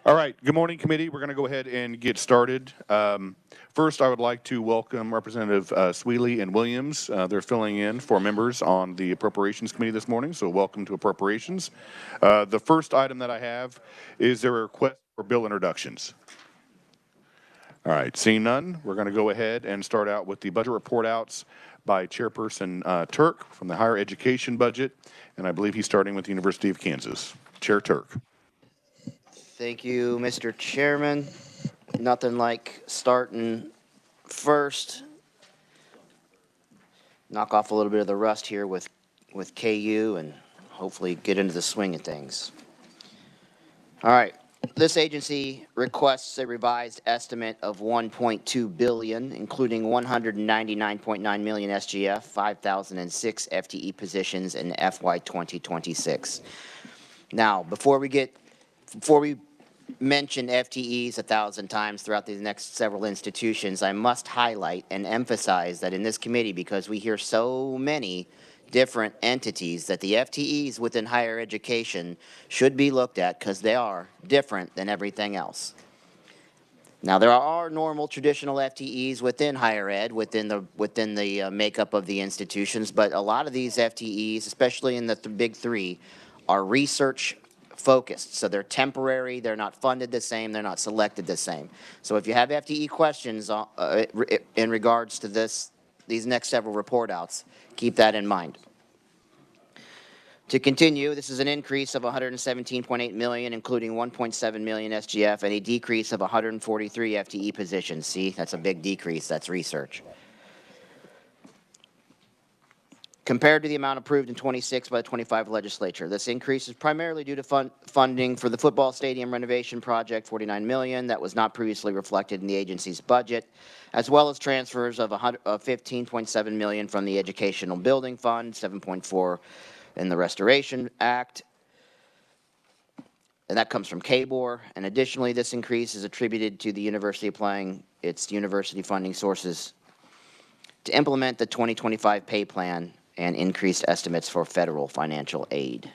All right. Good morning, committee. We're going to go ahead and get started. First, I would like to welcome Representative Sweely and Williams. They're filling in for members on the Appropriations Committee this morning, so welcome to Appropriations. The first item that I have is there a request for bill introductions. All right. Seeing none, we're going to go ahead and start out with the budget report outs by Chairperson Turk from the higher education budget, and I believe he's starting with the University of Kansas. Chair Turk. Thank you, Mr. Chairman. Nothing like starting first. Knock off a little bit of the rust here with KU and hopefully get into the swing of things. All right. This agency requests a revised estimate of $1.2 billion, including $199.9 million SGF, 5,006 FTE positions in FY 2026. Now, before we mention FTEs 1,000 times throughout these next several institutions, I must highlight and emphasize that in this committee, because we hear so many different entities, that the FTEs within higher education should be looked at because they are different than everything else. Now, there are normal traditional FTEs within higher ed, within the makeup of the institutions, but a lot of these FTEs, especially in the big three, are research focused. So they're temporary, they're not funded the same, they're not selected the same. So if you have FTE questions in regards to these next several report outs, keep that in mind. To continue, this is an increase of $117.8 million, including $1.7 million SGF, and a decrease of 143 FTE positions. See, that's a big decrease. That's research. Compared to the amount approved in 26 by the 25 legislature. This increase is primarily due to funding for the football stadium renovation project, $49 million, that was not previously reflected in the agency's budget, as well as transfers of $15.7 million from the Educational Building Fund, $7.4 in the Restoration Act, and that comes from KBOR. And additionally, this increase is attributed to the university applying its university funding sources to implement the 2025 pay plan and increased estimates for federal financial aid.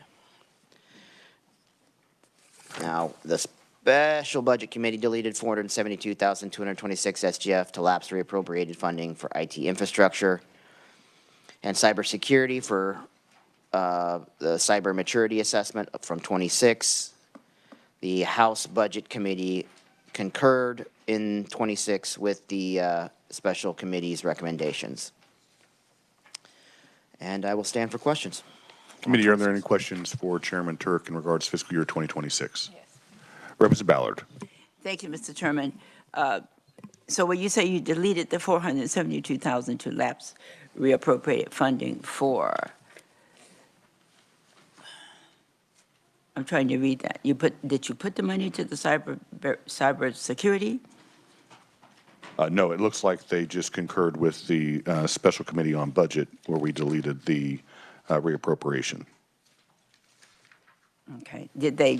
Now, the Special Budget Committee deleted $472,226 SGF to lapse reappropriated funding for IT infrastructure and cybersecurity for the cyber maturity assessment from 26. The House Budget Committee concurred in 26 with the Special Committee's recommendations. And I will stand for questions. Committee, are there any questions for Chairman Turk in regards to fiscal year 2026? Yes. Representative Ballard. Thank you, Mr. Chairman. So when you say you deleted the $472,000 to lapse reappropriated funding for, I'm trying to read that. Did you put the money to the cyber security? No, it looks like they just concurred with the Special Committee on Budget where we deleted the reappropriation. Okay. Did they,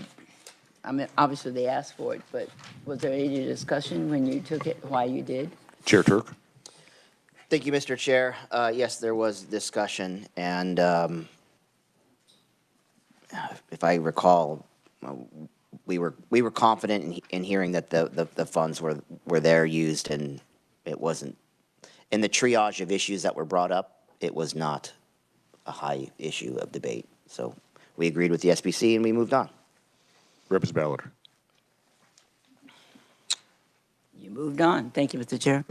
I mean, obviously they asked for it, but was there any discussion when you took it, why you did? Chair Turk. Thank you, Mr. Chair. Yes, there was discussion, and if I recall, we were confident in hearing that the funds were there used, and it wasn't in the triage of issues that were brought up. It was not a high issue of debate, so we agreed with the SBC and we moved on. Representative Ballard. You moved on. Thank you, Mr. Chair.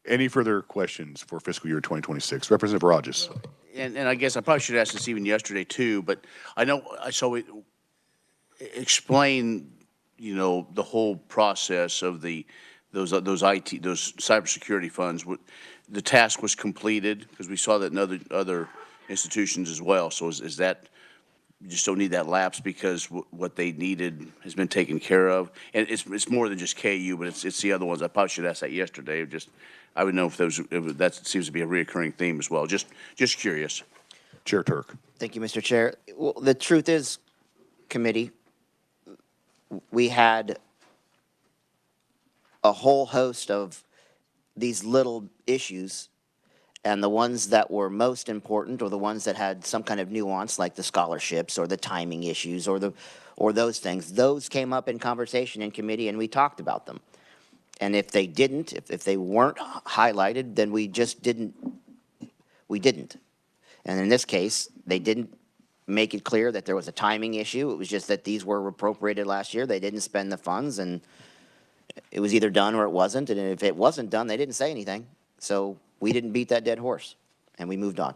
Any further questions for fiscal year 2026? Representative Rogers. And I guess I probably should ask this even yesterday too, but I know I saw it explain, the whole process of those cybersecurity funds. The task was completed because we saw that in other institutions as well. So is that you just don't need that lapse because what they needed has been taken care of, and it's more than just KU, but it's the other ones. I probably should ask that yesterday. I would know if that seems to be a reoccurring theme as well. Just curious. Chair Turk. Thank you, Mr. Chair. Well, the truth is, committee, we had a whole host of these little issues, And the ones that were most important, or the ones that had some kind of nuance, like the scholarships or the timing issues or those things, those came up in conversation in committee and we talked about them. And if they didn't, if they weren't highlighted, then we just didn't. And in this case, they didn't make it clear that there was a timing issue. It was just that these were appropriated last year. They didn't spend the funds, and it was either done or it wasn't. And if it wasn't done, they didn't say anything. So we didn't beat that dead horse, and we moved on.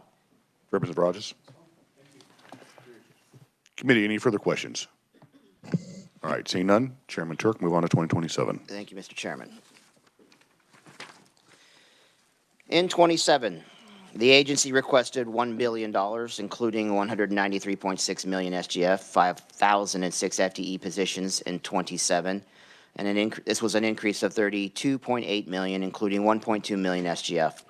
Representative Rogers. Committee, any further questions? All right, seeing none, Chairman Turk, move on to 2027. Thank you, Mr. Chairman. In 27, the agency requested $1 billion, including 193.6 million SGF, 5,006 FTE positions in 27, and this was an increase of 32.8 million, including 1.2 million SGF.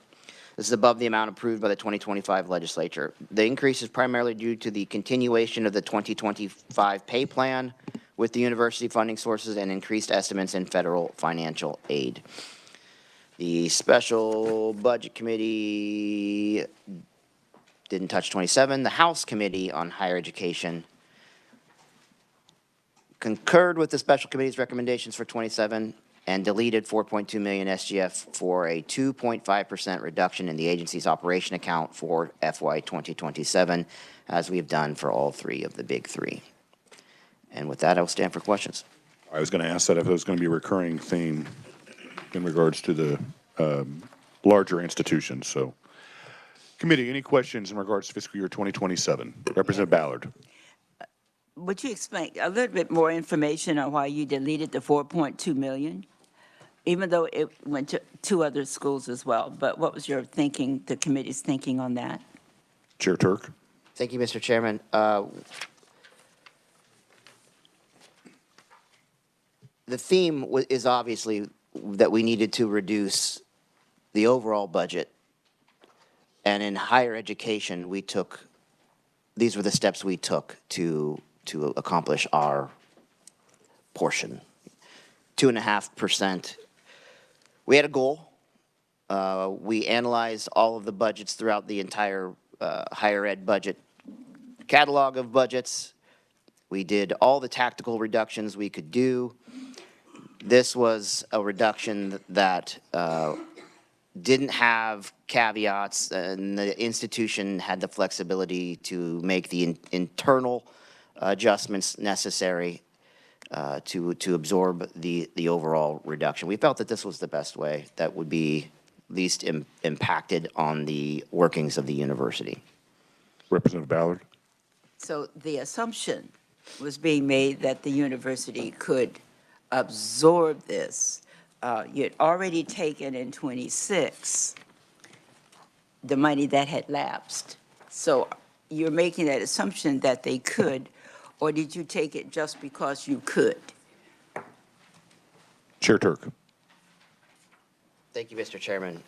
This is above the amount approved by the 2025 legislature. The increase is primarily due to the continuation of the 2025 pay plan with the university funding sources and increased estimates in federal financial aid. The Special Budget Committee didn't touch 27. The House Committee on Higher Education concurred with the Special Committee's recommendations for 27 and deleted 4.2 million SGF for a 2.5% reduction in the agency's operation account for FY 2027, as we have done for all three of the big three. And with that, I will stand for questions. I was going to ask that if it was going to be a recurring theme in regards to the larger institutions. So, committee, any questions in regards to fiscal year 2027? Representative Ballard. Would you explain a little bit more information on why you deleted the 4.2 million? Even though it went to two other schools as well, but what was your thinking, the committee's thinking on that? Chair Turk. Thank you, Mr. Chairman. The theme is obviously that we needed to reduce the overall budget. And in higher education, these were the steps we took to accomplish our portion. 2.5%. We had a goal. We analyzed all of the budgets throughout the entire higher ed budget catalog of budgets. We did all the tactical reductions we could do. This was a reduction that didn't have caveats, and the institution had the flexibility to make the internal adjustments necessary to absorb the overall reduction. We felt that this was the best way that would be least impacted on the workings of the university. Representative Ballard. So the assumption was being made that the university could absorb this. You had already taken in 26 the money that had lapsed. So you're making that assumption that they could, or did you take it just because you could? Chair Turk. Thank you, Mr. Chairman.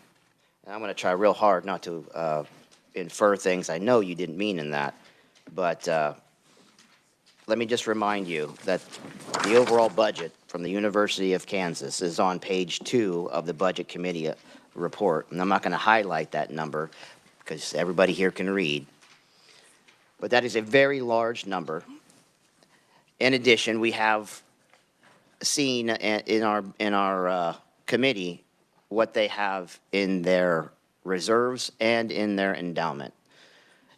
And I'm going to try real hard not to infer things I know you didn't mean in that, but let me just remind you that the overall budget from the University of Kansas is on page 2 of the Budget Committee report, and I'm not going to highlight that number because everybody here can read, but that is a very large number. In addition, we have seen in our committee what they have in their reserves and in their endowment.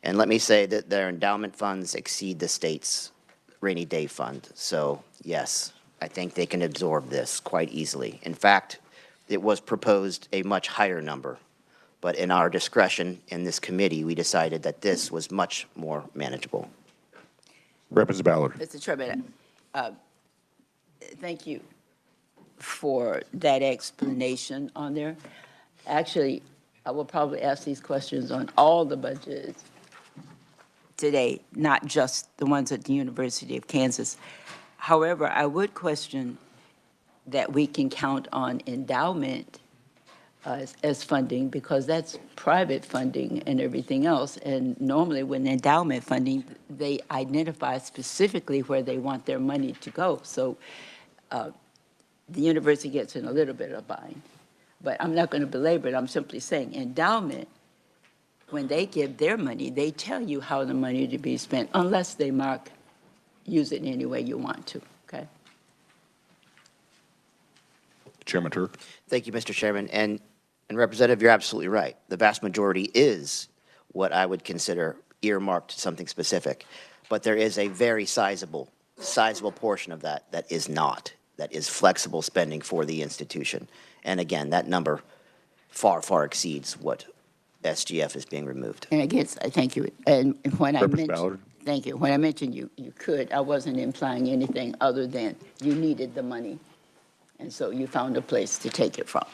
And let me say that their endowment funds exceed the state's rainy day fund. So yes, I think they can absorb this quite easily. In fact, it was proposed a much higher number, but in our discretion in this committee, we decided that this was much more manageable. Representative Ballard. Mr. Chairman, thank you for that explanation on there. Actually, I will probably ask these questions on all the budgets today, not just the ones at the University of Kansas. However, I would question that we can count on endowment as funding, because that's private funding and everything else. And normally when endowment funding, they identify specifically where they want their money to go. So the university gets in a little bit of a bind. But I'm not going to belabor it. I'm simply saying endowment when they give their money, they tell you how the money to be spent, unless they mark, use it any way you want to, okay? Chairman Turk. Thank you, Mr. Chairman. And Representative, you're absolutely right. The vast majority is what I would consider earmarked to something specific. But there is a very sizable portion of that that is not, that is flexible spending for the institution. And again, that number far, far exceeds what SGF is being removed. And again, I thank you. And when I Representative mentioned, Ballard. thank you. When I mentioned you could, I wasn't implying anything other than you needed the money. And so you found a place to take it from.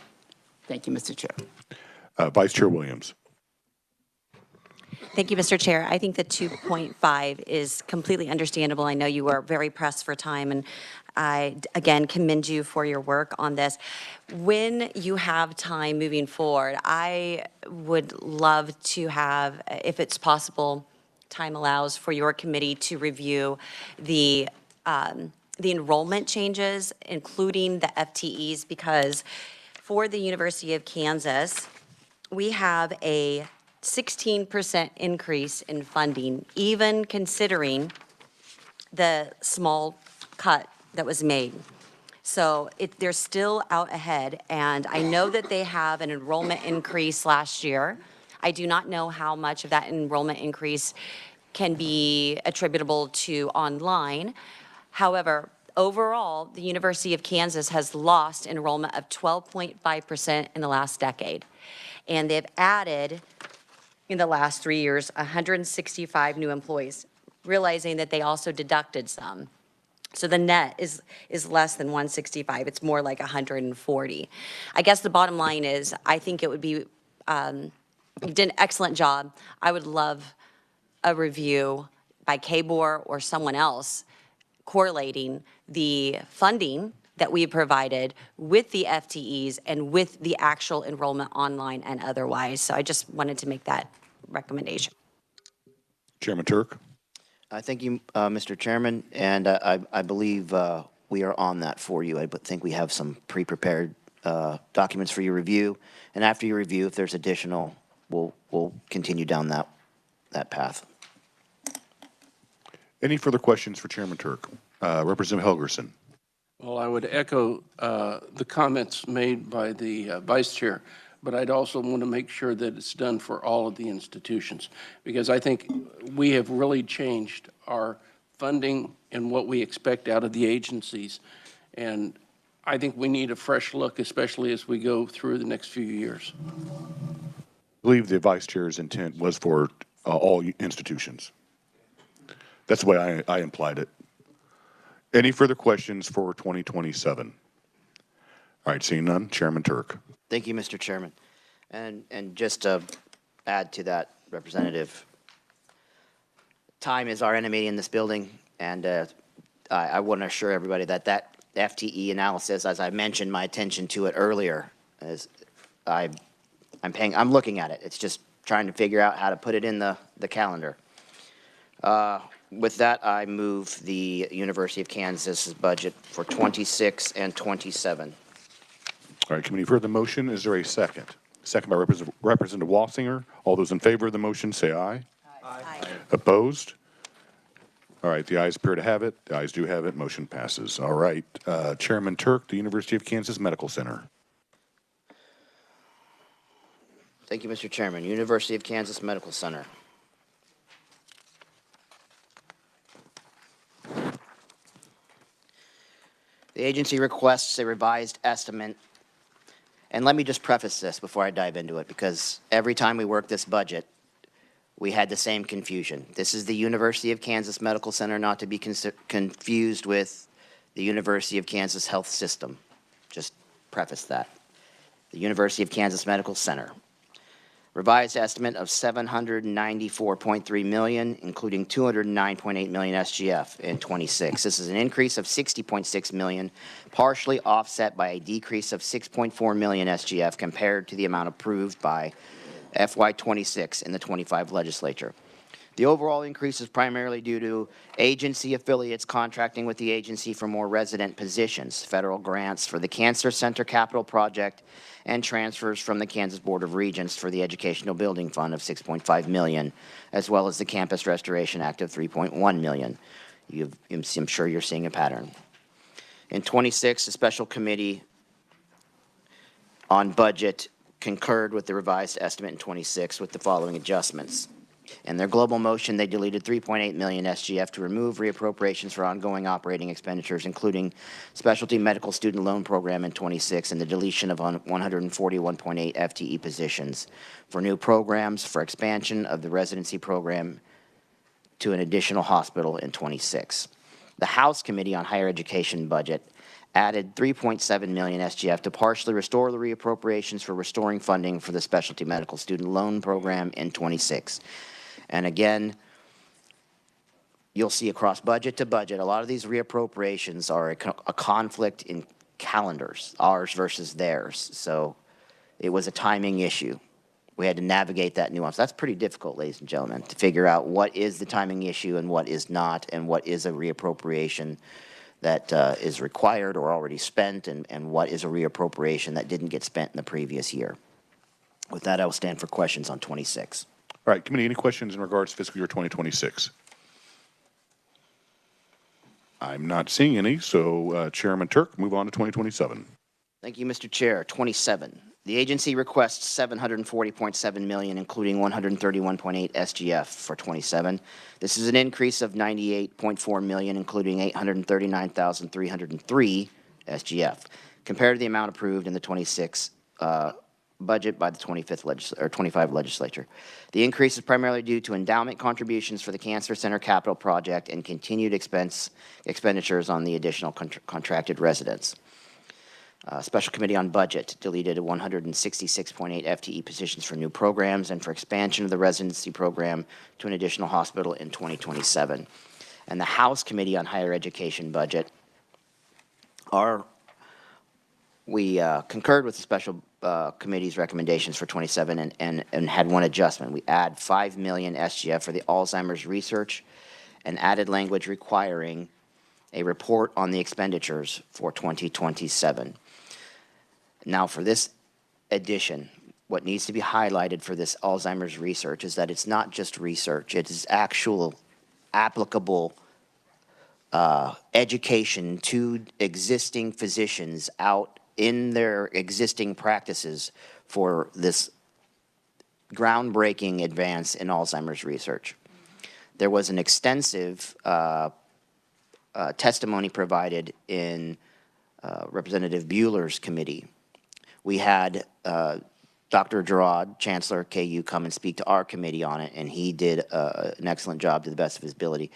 Thank you, Mr. Chair. Vice Chair Williams. Thank you, Mr. Chair. I think the 2.5 is completely understandable. I know you are very pressed for time, and I, again, commend you for your work on this. When you have time moving forward, I would love to have, if it's possible, time allows for your committee to review the enrollment changes, including the FTEs, because for the University of Kansas, we have a 16% increase in funding, even considering the small cut that was made. So they're still out ahead, and I know that they have an enrollment increase last year. I do not know how much of that enrollment increase can be attributable to online. However, overall, the University of Kansas has lost enrollment of 12.5% in the last decade. And they've added, in the last 3 years, 165 new employees, realizing that they also deducted some. So the net is less than 165. It's more like 140. I guess the bottom line is, I think it would be, you did an excellent job. I would love a review by KBOR or someone else correlating the funding that we provided with the FTEs and with the actual enrollment online and otherwise. So I just wanted to make that recommendation. Chairman Turk. Thank you, Mr. Chairman, and I believe we are on that for you. I think we have some pre-prepared documents for your review, and after your review, if there's additional, we'll continue down that path. Any further questions for Chairman Turk? Representative Helgerson. Well, I would echo the comments made by the Vice Chair, but I'd also want to make sure that it's done for all of the institutions, because I think we have really changed our funding and what we expect out of the agencies. And I think we need a fresh look, especially as we go through the next few years. I believe the Vice Chair's intent was for all institutions. That's the way I implied it. Any further questions for 2027? All right, seeing none, Chairman Turk. Thank you, Mr. Chairman. And just to add to that, Representative, time is our enemy in this building, and I want to assure everybody that that FTE analysis, as I mentioned my attention to it earlier, is I'm looking at it. It's just trying to figure out how to put it in the calendar. With that, I move the University of Kansas budget for 26 and 27. All right, committee, you've heard the motion. Is there a second? Second by Representative Wassinger. All those in favor of the motion say aye. Aye. Opposed? All right, the ayes appear to have it. The ayes do have it. Motion passes. All right, Chairman Turk, the University of Kansas Medical Center. Thank you, Mr. Chairman. University of Kansas Medical Center. The agency requests a revised estimate. And let me just preface this before I dive into it, because every time we work this budget, we had the same confusion. This is the University of Kansas Medical Center, not to be confused with the University of Kansas Health System. Just preface that. The University of Kansas Medical Center. Revised estimate of $794.3 million, including $209.8 million SGF in 26. This is an increase of $60.6 million, partially offset by a decrease of $6.4 million SGF compared to the amount approved by FY26 in the 25 legislature. The overall increase is primarily due to agency affiliates contracting with the agency for more resident positions, federal grants for the Cancer Center Capital Project, and transfers from the Kansas Board of Regents for the Educational Building Fund of $6.5 million, as well as the Campus Restoration Act of $3.1 million. I'm sure you're seeing a pattern. In 26, the Special Committee on Budget concurred with the revised estimate in 26 with the following adjustments. In their global motion, they deleted $3.8 million SGF to remove reappropriations for ongoing operating expenditures, including Specialty Medical Student Loan Program in 26 and the deletion of 141.8 FTE positions for new programs for expansion of the residency program to an additional hospital in 26. The House Committee on Higher Education Budget added $3.7 million SGF to partially restore the reappropriations for restoring funding for the Specialty Medical Student Loan Program in 26. And again, you'll see across budget to budget, a lot of these reappropriations are a conflict in calendars, ours versus theirs. So it was a timing issue. We had to navigate that nuance. That's pretty difficult, ladies and gentlemen, to figure out what is the timing issue and what is not, and what is a reappropriation that is required or already spent, and what is a reappropriation that didn't get spent in the previous year. With that, I will stand for questions on 26. All right, committee, any questions in regards to fiscal year 2026? I'm not seeing any, so Chairman Turk, move on to 2027. Thank you, Mr. Chair. 27. The agency requests $740.7 million, including $131.8 SGF for 27. This is an increase of $98.4 million, including $839,303 SGF, compared to the amount approved in the 26 budget by the 25 legislature. The increase is primarily due to endowment contributions for the Cancer Center Capital Project and continued expenditures on the additional contracted residents. Special Committee on Budget deleted 166.8 FTE positions for new programs and for expansion of the residency program to an additional hospital in 2027. And the House Committee on Higher Education Budget, we concurred with the Special Committee's recommendations for 27 and had one adjustment. We add $5 million SGF for the Alzheimer's research and added language requiring a report on the expenditures for 2027. Now, for this addition, what needs to be highlighted for this Alzheimer's research is that it's not just research, it is actual applicable education to existing physicians out in their existing practices for this groundbreaking advance in Alzheimer's research. There was an extensive testimony provided in Representative Bueller's committee. We had Dr. Gerard, Chancellor KU, come and speak to our committee on it, and he did an excellent job to the best of his ability,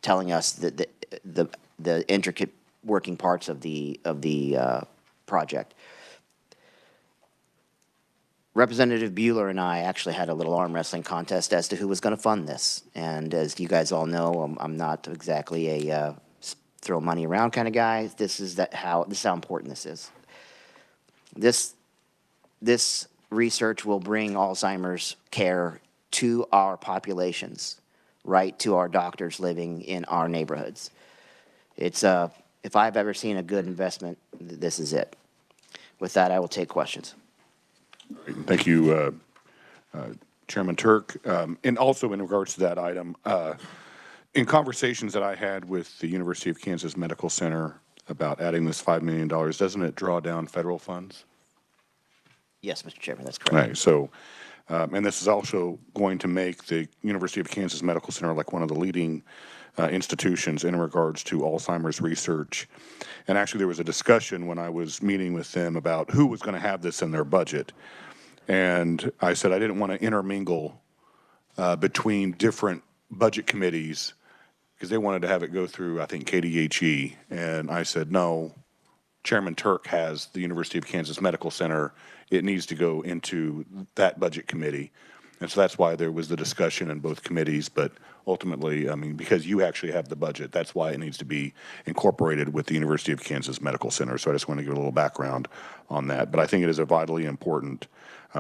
telling us that the intricate working parts of the project. Representative Bueller and I actually had a little arm wrestling contest as to who was going to fund this, and as you guys all know, I'm not exactly a throw money around kind of guy. This is how important this is. This research will bring Alzheimer's care to our populations, right to our doctors living in our neighborhoods. It's if I've ever seen a good investment, this is it. With that, I will take questions. Thank you, Chairman Turk. And also in regards to that item, in conversations that I had with the University of Kansas Medical Center about adding this $5 million, doesn't it draw down federal funds? Yes, Mr. Chairman, that's correct. Right, so, and this is also going to make the University of Kansas Medical Center like one of the leading institutions in regards to Alzheimer's research. And actually there was a discussion when I was meeting with them about who was going to have this in their budget. And I said I didn't want to intermingle between different budget committees because they wanted to have it go through, I think, KDHE. And I said, no, Chairman Turk has the University of Kansas Medical Center. It needs to go into that budget committee. And so that's why there was the discussion in both committees. But ultimately, I mean, because you actually have the budget, that's why it needs to be incorporated with the University of Kansas Medical Center. So I just want to give a little background on that. But I think it is a vitally important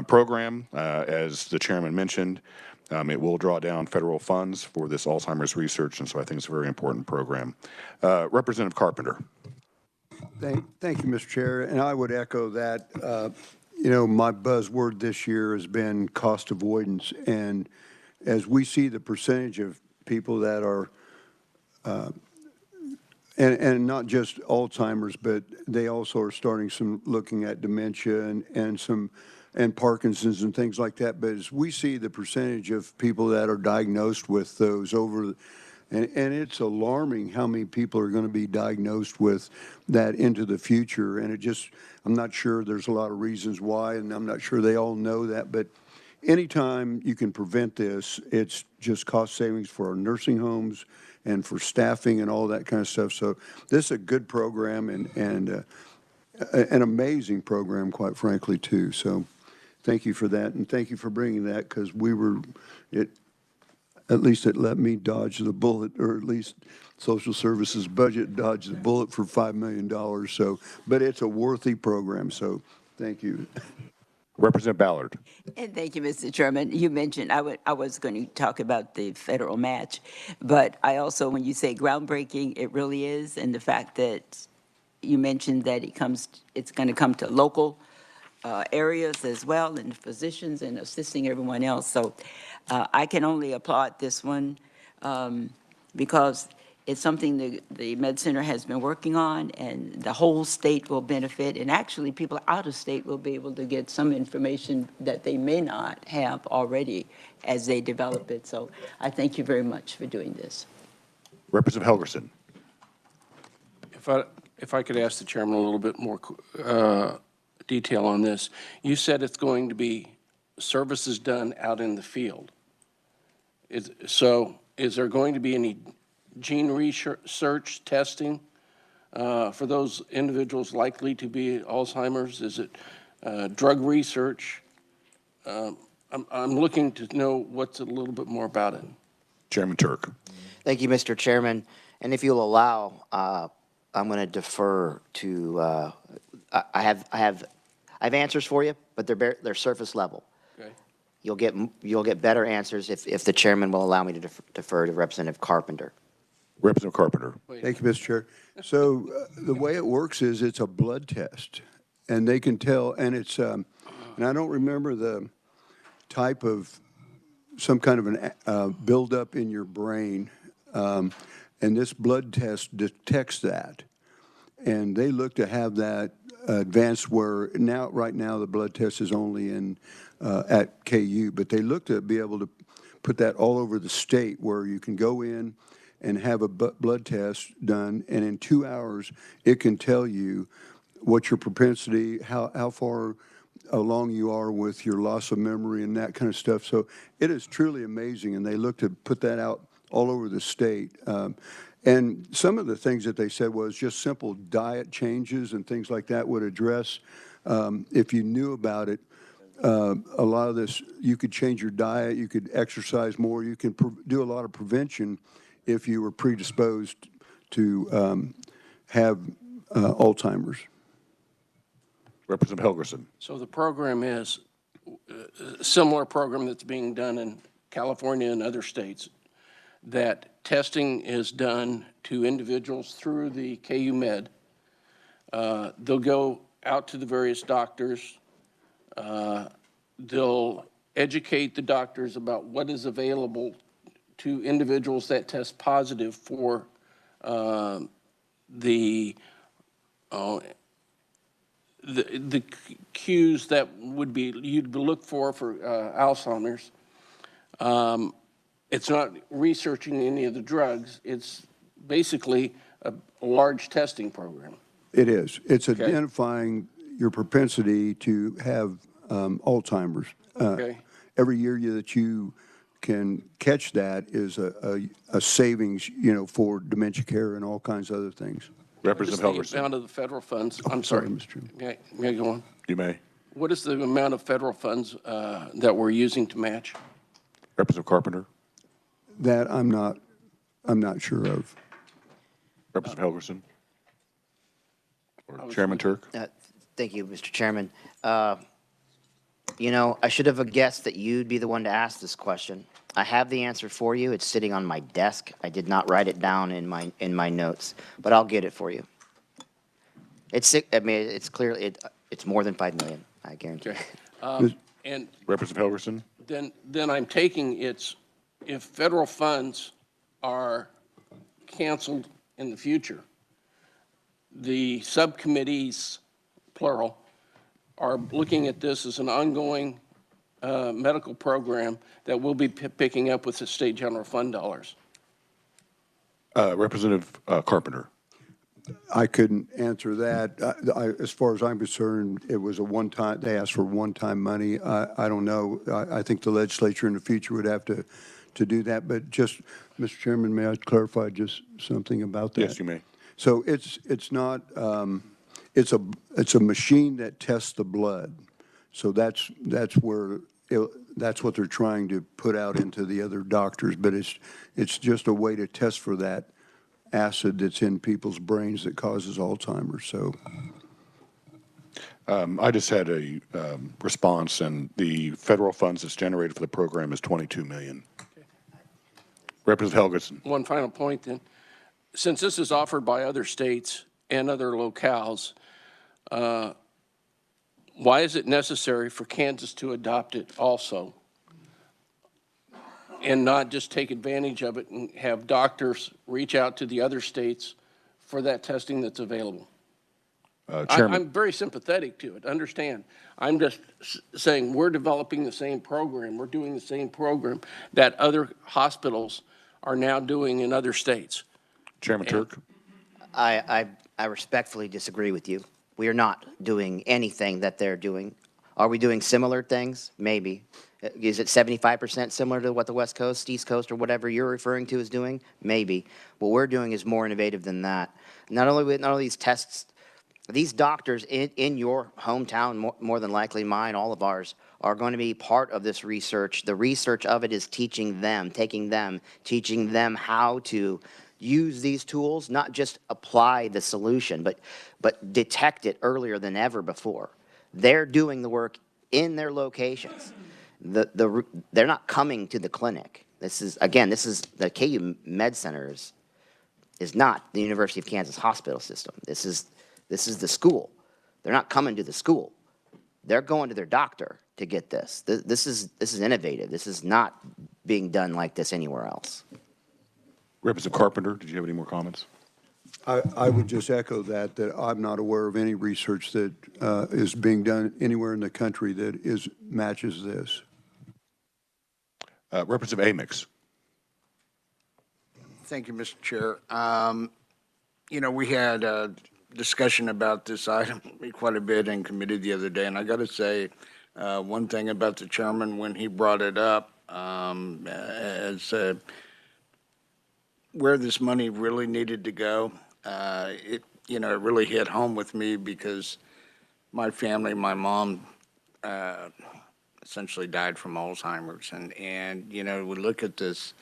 program, as the chairman mentioned. It will draw down federal funds for this Alzheimer's research, and so I think it's a very important program. Representative Carpenter. Thank you, Mr. Chair. And I would echo that. You know, my buzzword this year has been cost avoidance. And as we see the percentage of people that are, and not just Alzheimer's, but they also are starting some looking at dementia and Parkinson's and things like that. But as we see the percentage of people that are diagnosed with those and it's alarming how many people are going to be diagnosed with that into the future. And I'm not sure there's a lot of reasons why, and I'm not sure they all know that. But anytime you can prevent this, it's just cost savings for our nursing homes and for staffing and all that kind of stuff. So this is a good program and an amazing program, quite frankly, too. So thank you for that, and thank you for bringing that, because at least it let me dodge the bullet, or at least social services budget dodged the bullet for $5 million. So, but it's a worthy program. So thank you. Representative Ballard. And thank you, Mr. Chairman. You mentioned, I was going to talk about the federal match, but I also, when you say groundbreaking, it really is. And the fact that you mentioned that it's going to come to local areas as well, and physicians and assisting everyone else. So I can only applaud this one because it's something the Med Center has been working on, and the whole state will benefit. And actually, people out of state will be able to get some information that they may not have already as they develop it. So I thank you very much for doing this. Representative Helgerson. If I could ask the chairman a little bit more detail on this. You said it's going to be services done out in the field. So is there going to be any gene research testing for those individuals likely to be Alzheimer's? Is it drug research? I'm looking to know what's a little bit more about it. Chairman Turk. Thank you, Mr. Chairman. And if you'll allow, I'm going to defer to, I have answers for you, but they're surface level. Okay. You'll get better answers if the chairman will allow me to defer to Representative Carpenter. Representative Carpenter. Thank you, Mr. Chair. So the way it works is it's a blood test, and they can tell, and it's, and I don't remember the type of, some kind of an buildup in your brain, and this blood test detects that. And they look to have that advanced where right now the blood test is only in at KU, but they look to be able to put that all over the state where you can go in and have a blood test done, and in 2 hours it can tell you what your propensity, how far along you are with your loss of memory and that kind of stuff. So it is truly amazing, and they look to put that out all over the state. And some of the things that they said was just simple diet changes and things like that would address, if you knew about it, a lot of this, you could change your diet, you could exercise more, you can do a lot of prevention if you were predisposed to have Alzheimer's. Representative Helgerson. So the program is a similar program that's being done in California and other states, that testing is done to individuals through the KU Med. They'll go out to the various doctors. They'll educate the doctors about what is available to individuals that test positive for the cues that you'd look for Alzheimer's. It's not researching any of the drugs. It's basically a large testing program. It is. It's Okay. identifying your propensity to have Alzheimer's. Okay. Every year that you can catch that is a savings, for dementia care and all kinds of other things. Representative What is the Helgerson. amount of the federal funds? I'm sorry. Mr. Chairman. May I go on? You may. What is the amount of federal funds that we're using to match? Representative Carpenter. That I'm not sure of. Representative Helgerson. Or Chairman Turk. Thank you, Mr. Chairman. You know, I should have guessed that you'd be the one to ask this question. I have the answer for you. It's sitting on my desk. I did not write it down in my notes, but I'll get it for you. I mean, it's clearly, it's more than 5 million, I guarantee. Okay. And Representative Helgerson? then I'm taking it's, if federal funds are canceled in the future, the subcommittees, plural, are looking at this as an ongoing medical program that we'll be picking up with the state general fund dollars. Representative Carpenter? I couldn't answer that. As far as I'm concerned, it was a one-time, they asked for one-time money. I don't know. I think the legislature in the future would have to do that. But just, Mr. Chairman, may I clarify just something about that? Yes, you may. So it's not, it's a machine that tests the blood. So that's where, that's what they're trying to put out into the other doctors. But it's just a way to test for that acid that's in people's brains that causes Alzheimer's. So I just had a response, and the federal funds that's generated for the program is $22 million. Representative Helgerson? One final point then. Since this is offered by other states and other locales, why is it necessary for Kansas to adopt it also? And not just take advantage of it and have doctors reach out to the other states for that testing that's available? Chairman? I'm very sympathetic to it, understand. I'm just saying we're developing the same program. We're doing the same program that other hospitals are now doing in other states. Chairman Turk? I respectfully disagree with you. We are not doing anything that they're doing. Are we doing similar things? Maybe. Is it 75% similar to what the West Coast, East Coast, or whatever you're referring to is doing? Maybe. What we're doing is more innovative than that. Not only these tests, these doctors in your hometown, more than likely mine, all of ours, are going to be part of this research. The research of it is teaching them how to use these tools, not just apply the solution, but detect it earlier than ever before. They're doing the work in their locations. They're not coming to the clinic. This is the KU Med Center is not the University of Kansas hospital system. This is the school. They're not coming to the school. They're going to their doctor to get this. This is innovative. This is not being done like this anywhere else. Representative Carpenter, did you have any more comments? I would just echo that I'm not aware of any research that is being done anywhere in the country that matches this. Representative Amix? Thank you, Mr. Chair. You know, we had a discussion about this item quite a bit in committee the other day, and I got to say one thing about the chairman when he brought it up as where this money really needed to go. It really hit home with me because my family, my mom, essentially died from Alzheimer's, and we look at this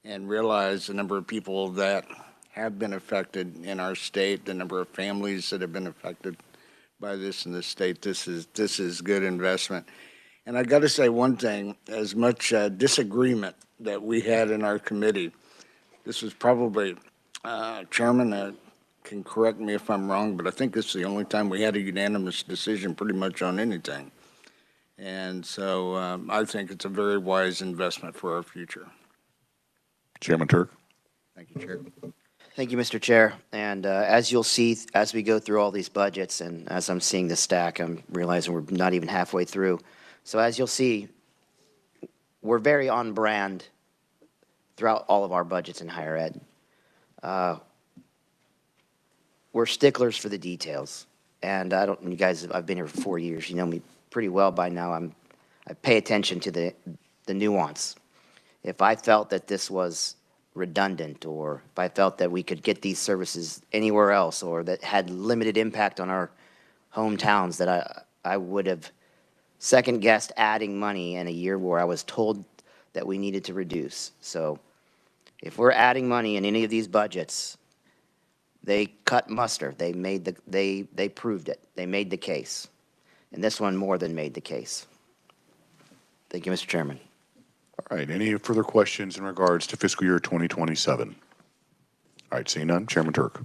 and realize the number of people that have been affected in our state, the number of families that have been affected by this in the state. This is good investment. And I got to say one thing: as much disagreement that we had in our committee, this was probably, Chairman can correct me if I'm wrong, but I think this is the only time we had a unanimous decision pretty much on anything. And so I think it's a very wise investment for our future. Chairman Turk? Thank you, Chair. Thank you, Mr. Chair. And as you'll see, as we go through all these budgets, and as I'm seeing the stack, I'm realizing we're not even halfway through. So as you'll see, we're very on brand throughout all of our budgets in higher ed. We're sticklers for the details. And you guys, I've been here for 4 years. You know me pretty well by now. I pay attention to the nuance. If I felt that this was redundant, or if I felt that we could get these services anywhere else, or that had limited impact on our hometowns, that I would have second-guessed adding money in a year where I was told that we needed to reduce. So if we're adding money in any of these budgets, they cut muster. They proved it. They made the case. And this one more than made the case. Thank you, Mr. Chairman. All right, any further questions in regards to fiscal year 2027? All right, seeing none, Chairman Turk.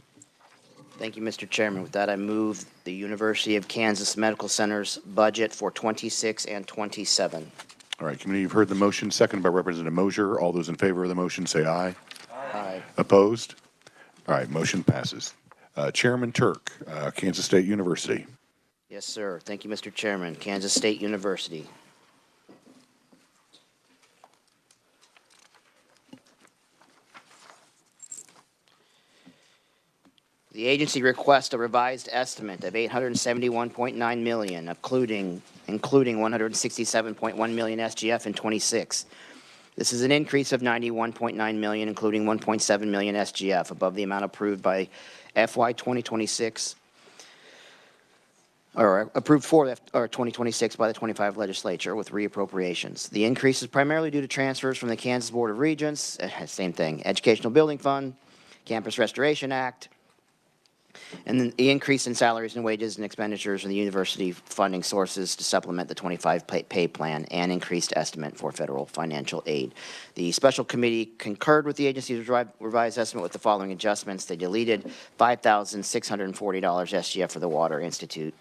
Thank you, Mr. Chairman. With that, I move the University of Kansas Medical Center's budget for 26 and 27. All right, committee, you've heard the motion, seconded by Representative Mosier. All those in favor of the motion say aye. Aye. Opposed? All right, motion passes. Chairman Turk, Kansas State University. Yes, sir. Thank you, Mr. Chairman. Kansas State University. The agency requests a revised estimate of $871.9 million, including $167.1 million SGF in 26. This is an increase of $91.9 million, including $1.7 million SGF, above the amount approved by FY 2026, or approved for 2026 by the 25 legislature with reappropriations. The increase is primarily due to transfers from the Kansas Board of Regents, same thing, Educational Building Fund, Campus Restoration Act, and then the increase in salaries and wages and expenditures in the university funding sources to supplement the 25 pay plan and increased estimate for federal financial aid. The special committee concurred with the agency's revised estimate with the following adjustments. They deleted $5,640 SGF for the Water Institute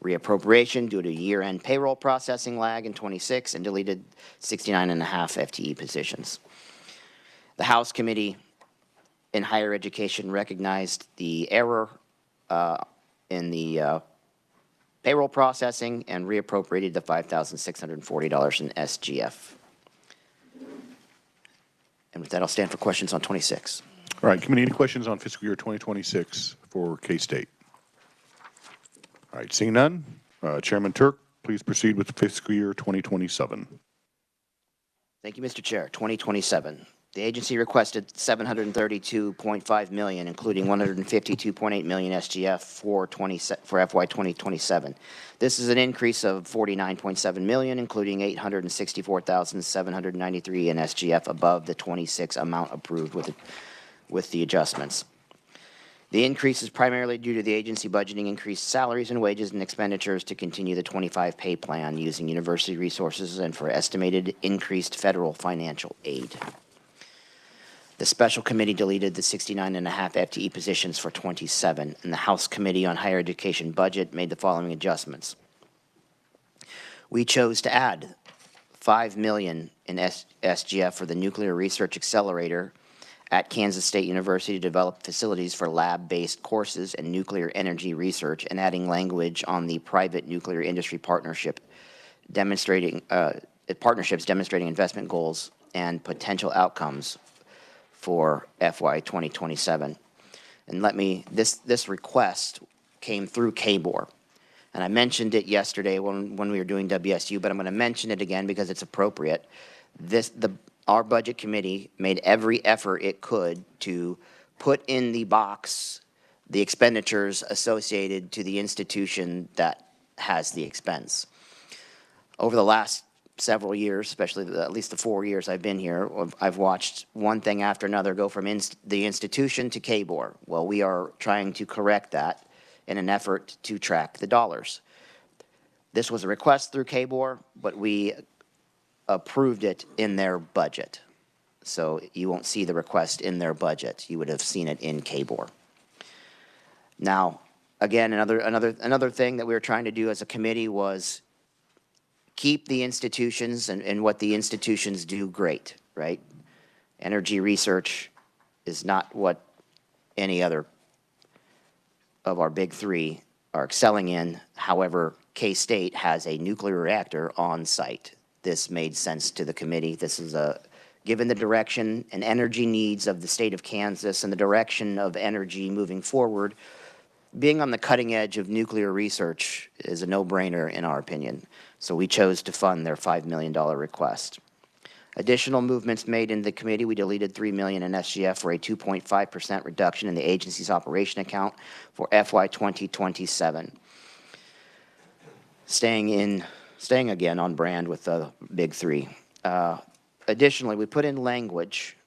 reappropriation due to year-end payroll processing lag in 26 and deleted 69.5 FTE positions. The House Committee in Higher Education recognized the error in the payroll processing and reappropriated the $5,640 in SGF. And with that, I'll stand for questions on 26. All right, committee, any questions on fiscal year 2026 for K-State? All right, seeing none, Chairman Turk, please proceed with fiscal year 2027. Thank you, Mr. Chair. 2027. The agency requested $732.5 million, including $152.8 million SGF for FY 2027. This is an increase of $49.7 million, including $864,793 in SGF above the 26 amount approved with the adjustments. The increase is primarily due to the agency budgeting increased salaries and wages and expenditures to continue the 25 pay plan using university resources and for estimated increased federal financial aid. The special committee deleted the 69.5 FTE positions for 27, and the House Committee on Higher Education budget made the following adjustments. We chose to add $5 million in SGF for the Nuclear Research Accelerator at Kansas State University to develop facilities for lab-based courses and nuclear energy research, and adding language on the private nuclear industry partnerships demonstrating investment goals and potential outcomes for FY 2027. And this request came through KBOR. And I mentioned it yesterday when we were doing WSU, but I'm going to mention it again because it's appropriate. Our budget committee made every effort it could to put in the box the expenditures associated to the institution that has the expense. Over the last several years, especially at least the 4 years I've been here, I've watched one thing after another go from the institution to KBOR. Well, we are trying to correct that in an effort to track the dollars. This was a request through KBOR, but we approved it in their budget. So you won't see the request in their budget. You would have seen it in KBOR. Now, again, another thing that we were trying to do as a committee was keep the institutions and what the institutions do great, right? Energy research is not what any other of our big three are excelling in. However, K-State has a nuclear reactor on site. This made sense to the committee. This is given the direction and energy needs of the state of Kansas and the direction of energy moving forward, being on the cutting edge of nuclear research is a no-brainer in our opinion. So we chose to fund their $5 million request. Additional movements made in the committee, we deleted $3 million in SGF for a 2.5% reduction in the agency's operation account for FY 2027. Staying again on brand with the big three. Additionally, we put in language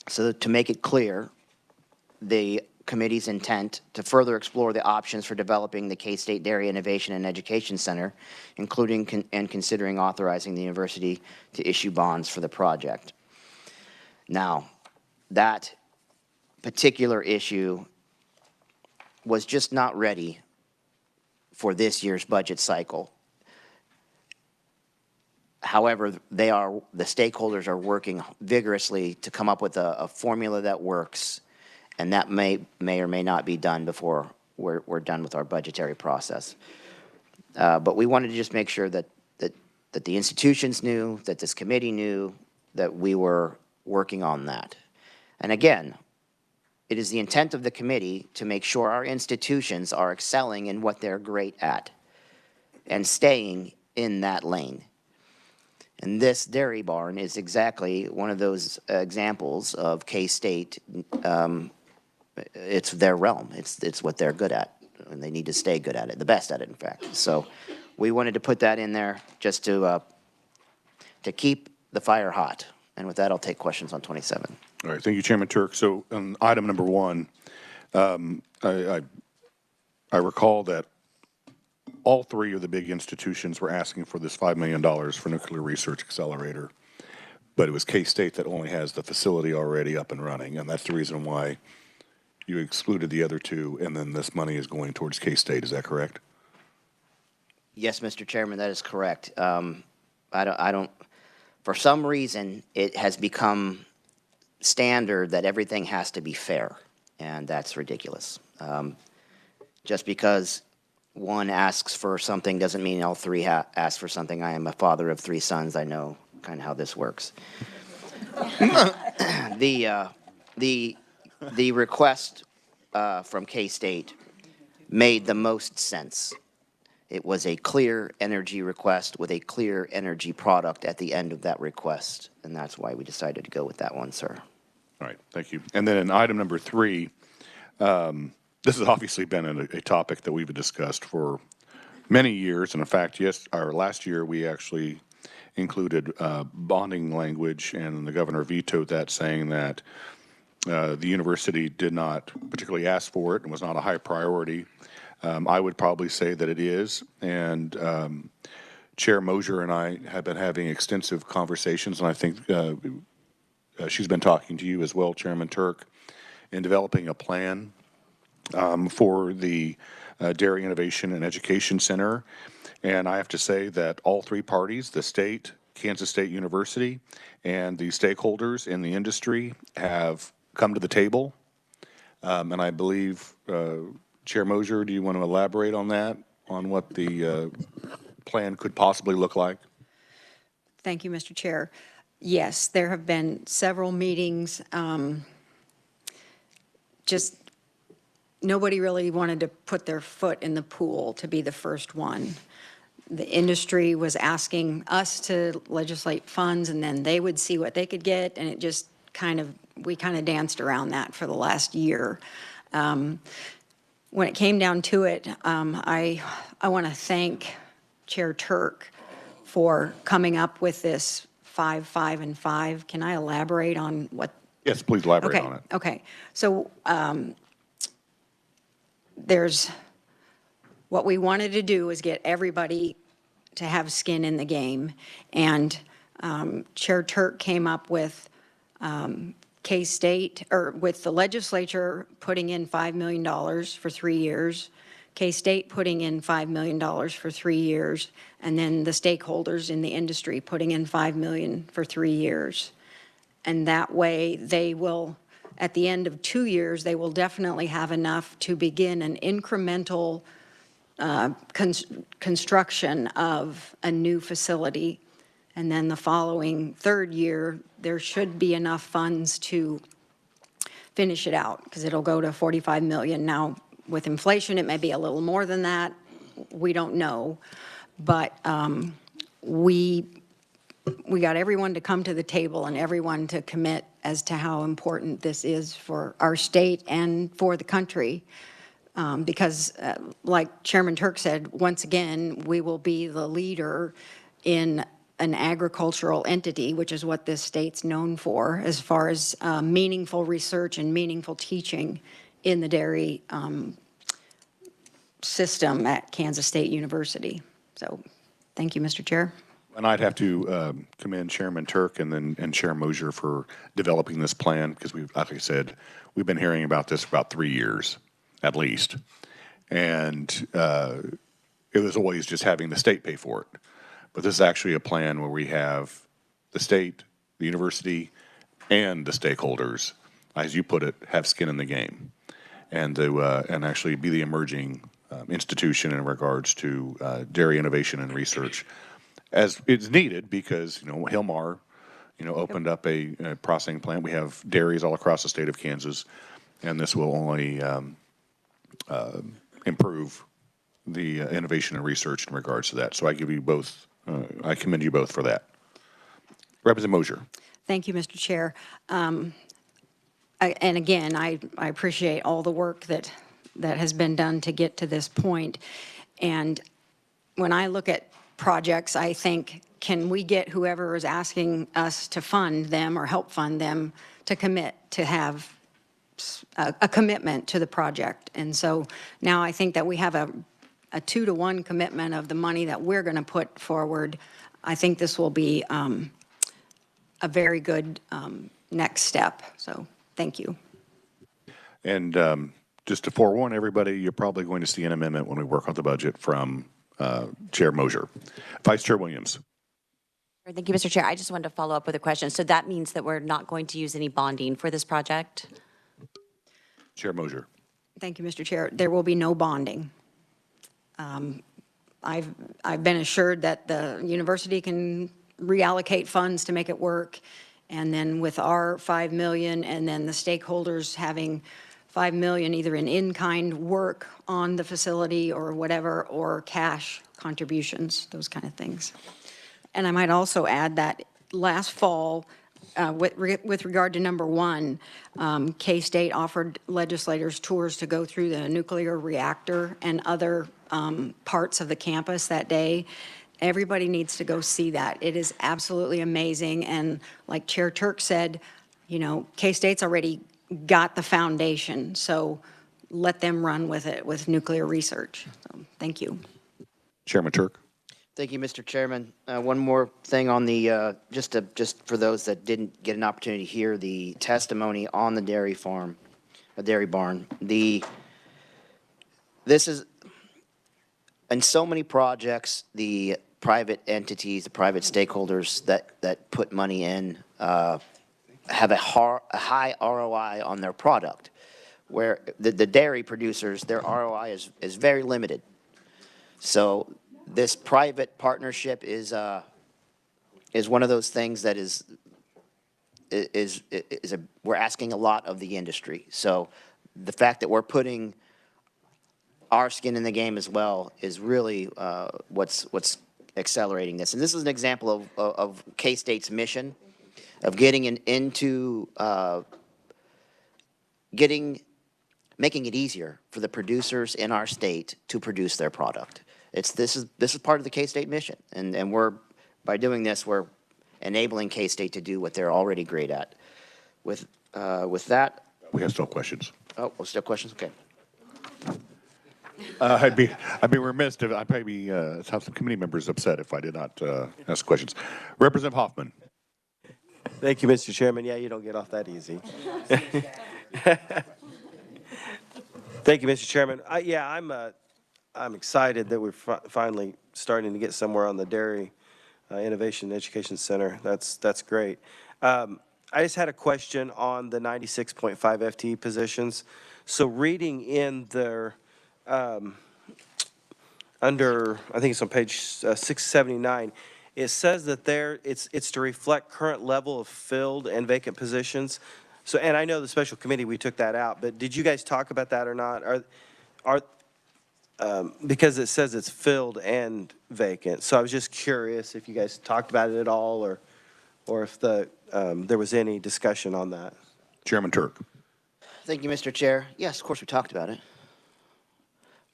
so that to make it clear, the committee's intent to further explore the options for developing the K-State Dairy Innovation and Education Center, including and considering authorizing the university to issue bonds for the project. Now, that particular issue was just not ready for this year's budget cycle. However, the stakeholders are working vigorously to come up with a formula that works, and that may or may not be done before we're done with our budgetary process. But we wanted to just make sure that the institutions knew, that this committee knew, that we were working on that. And again, it is the intent of the committee to make sure our institutions are excelling in what they're great at and staying in that lane. And this dairy barn is exactly one of those examples of K-State. It's their realm. It's what they're good at, and they need to stay good at it, the best at it, in fact. So we wanted to put that in there just to keep the fire hot. And with that, I'll take questions on 27. All right, thank you, Chairman Turk. So on item number 1, I recall that all 3 of the big institutions were asking for this $5 million for Nuclear Research Accelerator, but it was K-State that only has the facility already up and running, and that's the reason why you excluded the other 2, and then this money is going towards K-State. Is that correct? Yes, Mr. Chairman, that is correct. I don't. For some reason, it has become standard that everything has to be fair, and that's ridiculous. Just because one asks for something doesn't mean all 3 ask for something. I am a father of 3 sons. I know kind of how this works. The request from K-State made the most sense. It was a clear energy request with a clear energy product at the end of that request, and that's why we decided to go with that one, sir. All right, thank you. And then in item number 3, this has obviously been a topic that we've discussed for many years, and in fact, last year we actually included bonding language, and the governor vetoed that, saying that the university did not particularly ask for it and was not a high priority. I would probably say that it is, and Chair Mosier and I have been having extensive conversations, and I think she's been talking to you as well, Chairman Turk, in developing a plan for the Dairy Innovation and Education Center. And I have to say that all 3 parties, the state, Kansas State University, and the stakeholders in the industry have come to the table. And I believe, Chair Mosier, do you want to elaborate on that, on what the plan could possibly look like? Thank you, Mr. Chair. Yes, there have been several meetings. Just nobody really wanted to put their foot in the pool to be the first one. The industry was asking us to legislate funds, and then they would see what they could get, and it just we kind of danced around that for the last year. When it came down to it, I want to thank Chair Turk for coming up with this 5, 5, and 5. Can I elaborate on what? Yes, please elaborate on it. Okay. So there's what we wanted to do is get everybody to have skin in the game, and Chair Turk came up with K-State, or with the legislature putting in $5 million for 3 years, K-State putting in $5 million for 3 years, and then the stakeholders in the industry putting in $5 million for 3 years. And that way they will, at the end of 2 years, they will definitely have enough to begin an incremental construction of a new facility. And then the following 3rd year, there should be enough funds to finish it out, because it'll go to $45 million. Now, with inflation, it may be a little more than that. We don't know. But we got everyone to come to the table and everyone to commit as to how important this is for our state and for the country. Because like Chairman Turk said, once again, we will be the leader in an agricultural entity, which is what this state's known for, as far as meaningful research and meaningful teaching in the dairy system at Kansas State University. So, thank you, Mr. Chair. And I'd have to commend Chairman Turk and Chair Mosier for developing this plan, because we've, like I said, we've been hearing about this for about 3 years, at least. And it was always just having the state pay for it. But this is actually a plan where we have the state, the university, and the stakeholders, as you put it, have skin in the game, and and actually be the emerging institution in regards to dairy innovation and research, as it's needed, because Hilmar, opened up a processing plant. We have dairies all across the state of Kansas, and this will only improve the innovation and research in regards to that. So I give you both. I commend you both for that. Representative Mosier. Thank you, Mr. Chair. And again, I appreciate all the work that has been done to get to this point. And when I look at projects, I think, can we get whoever is asking us to fund them or help fund them to commit to have a commitment to the project? And so now I think that we have a 2-to-1 commitment of the money that we're going to put forward. I think this will be a very good next step. So thank you. And just to forewarn everybody, you're probably going to see an amendment when we work on the budget from Chair Mosier. Vice Chair Williams. Thank you, Mr. Chair. I just wanted to follow up with a question. So that means that we're not going to use any bonding for this project? Chair Mosier. Thank you, Mr. Chair. There will be no bonding. I've been assured that the university can reallocate funds to make it work. And then with our 5 million and then the stakeholders having 5 million either in-kind work on the facility or whatever, or cash contributions, those kind of things. And I might also add that last fall, with regard to number 1, K-State offered legislators tours to go through the nuclear reactor and other parts of the campus that day. Everybody needs to go see that. It is absolutely amazing. And like Chair Turk said, K-State's already got the foundation, so let them run with it with nuclear research. So, thank you. Chairman Turk. Thank you, Mr. Chairman. One more thing on the, just for those that didn't get an opportunity to hear the testimony on the dairy farm, a dairy barn. This is, in so many projects, the private entities, the private stakeholders that put money in have a high ROI on their product, where the dairy producers, their ROI is very limited. So this private partnership is one of those things that we're asking a lot of the industry. So the fact that we're putting our skin in the game as well is really what's accelerating this. And this is an example of K-State's mission of getting into making it easier for the producers in our state to produce their product. This is part of the K-State mission, and by doing this, we're enabling K-State to do what they're already great at. With that, We have still questions. oh, well, still questions? Okay. I'd be remiss if I'd probably have some committee members upset if I did not ask questions. Representative Hoffman. Thank you, Mr. Chairman. Yeah, you don't get off that easy. Thank you, Mr. Chairman. I'm excited that we're finally starting to get somewhere on the Dairy Innovation and Education Center. That's great. I just had a question on the 96.5 FTE positions. So reading in their under, I think it's on page 679, it says that it's to reflect current level of filled and vacant positions. So, and I know the special committee, we took that out, but did you guys talk about that or not? Because it says it's filled and vacant. So I was just curious if you guys talked about it at all, or if there was any discussion on that. Chairman Turk. Thank you, Mr. Chair. Yes, of course, we talked about it.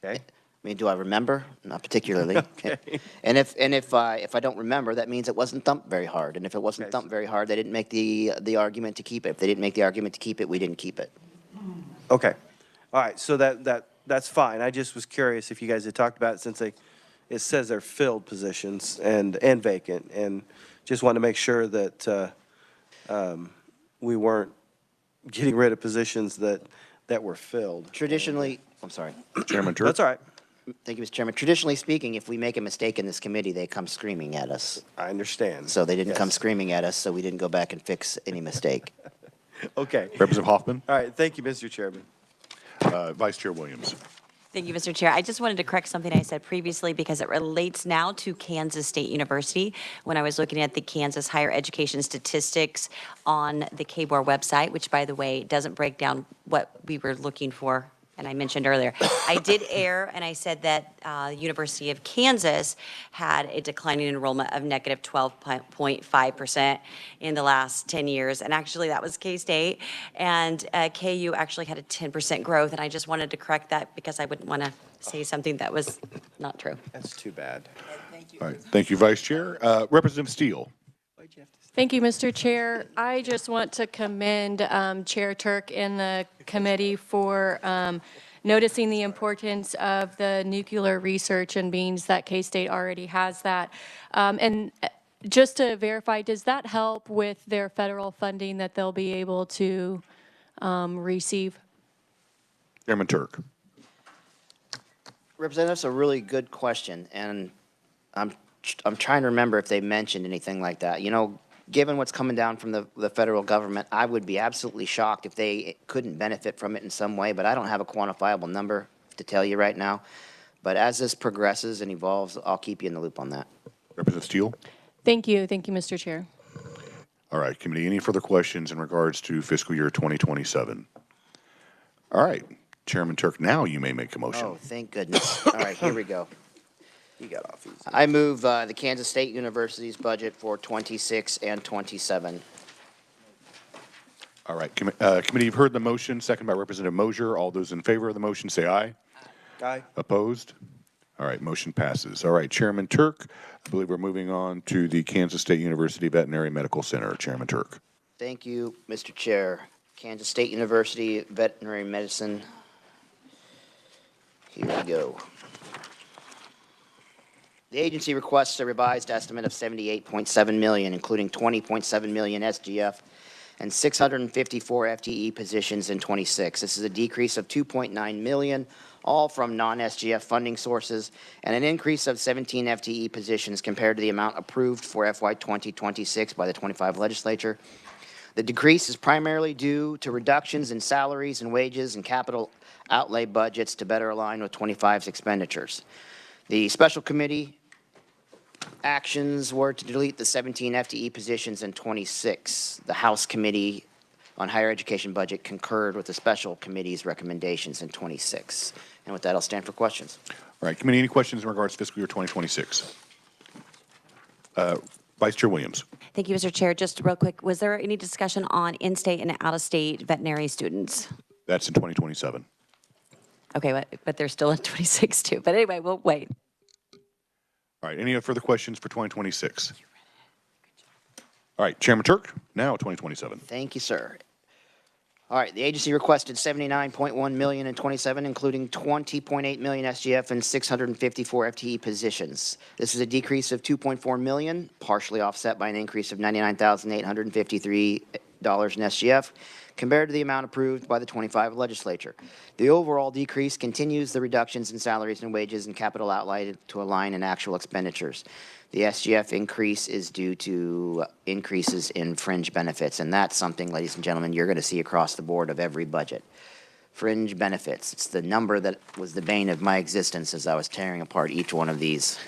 Okay. I mean, do I remember? Not particularly. Okay. And if I don't remember, that means it wasn't thumped very hard. And if it wasn't thumped very hard, they didn't make the argument to keep it. If they didn't make the argument to keep it, we didn't keep it. Okay. All right, so that's fine. I just was curious if you guys had talked about it since it says they're filled positions and vacant, and just wanted to make sure that we weren't getting rid of positions that were filled. Traditionally, I'm sorry. Chairman Turk? That's all right. Thank you, Mr. Chairman. Traditionally speaking, if we make a mistake in this committee, they come screaming at us. I understand. So they didn't come Yes. screaming at us, so we didn't go back and fix any mistake. Okay. Representative Hoffman? All right, thank you, Mr. Chairman. Vice Chair Williams? Thank you, Mr. Chair. I just wanted to correct something I said previously because it relates now to Kansas State University. When I was looking at the Kansas higher education statistics on the KBOR website, which, by the way, doesn't break down what we were looking for, and I mentioned earlier, I did err, and I said that University of Kansas had a declining enrollment of negative 12.5% in the last 10 years, and actually that was K-State, and KU actually had a 10% growth, and I just wanted to correct that because I wouldn't want to say something that was not true. That's too bad. All right, thank you, Vice Chair. Representative Steele? Thank you, Mr. Chair. I just want to commend Chair Turk and the committee for noticing the importance of the nuclear research and means that K-State already has that. And just to verify, does that help with their federal funding that they'll be able to receive? Chairman Turk? Representative, that's a really good question, and I'm trying to remember if they mentioned anything like that. You know, given what's coming down from the federal government, I would be absolutely shocked if they couldn't benefit from it in some way, but I don't have a quantifiable number to tell you right now. But as this progresses and evolves, I'll keep you in the loop on that. Representative Steele? Thank you, Mr. Chair. All right, committee, any further questions in regards to fiscal year 2027? All right, Chairman Turk, now you may make a motion. Oh, thank goodness. All right, here we go. You got off easy. I move the Kansas State University's budget for 26 and 27. All right, committee, you've heard the motion, second by Representative Mosier. All those in favor of the motion say aye. Aye. Opposed? All right, motion passes. All right, Chairman Turk, I believe we're moving on to the Kansas State University Veterinary Medical Center. Chairman Turk. Thank you, Mr. Chair. Kansas State University Veterinary Medicine. Here we go. The agency requests a revised estimate of $78.7 million, including $20.7 million SGF and 654 FTE positions in 26. This is a decrease of $2.9 million, all from non-SGF funding sources, and an increase of 17 FTE positions compared to the amount approved for FY 2026 by the 25 legislature. The decrease is primarily due to reductions in salaries and wages and capital outlay budgets to better align with 25's expenditures. The special committee actions were to delete the 17 FTE positions in 26. The House Committee on Higher Education Budget concurred with the special committee's recommendations in 26. And with that, I'll stand for questions. All right, committee, any questions in regards to fiscal year 2026? Vice Chair Williams. Thank you, Mr. Chair. Just real quick, was there any discussion on in-state and out-of-state veterinary students? That's in 2027. Okay, but they're still in 26 too. But anyway, we'll wait. All right, any further questions for 2026? All right, Chairman Turk, now 2027. Thank you, sir. All right, the agency requested $79.1 million in 27, including $20.8 million SGF and 654 FTE positions. This is a decrease of $2.4 million, partially offset by an increase of $99,853 in SGF, compared to the amount approved by the 25 legislature. The overall decrease continues the reductions in salaries and wages and capital outlay to align in actual expenditures. The SGF increase is due to increases in fringe benefits, and that's something, ladies and gentlemen, you're going to see across the board of every budget. Fringe benefits, it's the number that was the bane of my existence as I was tearing apart each one of these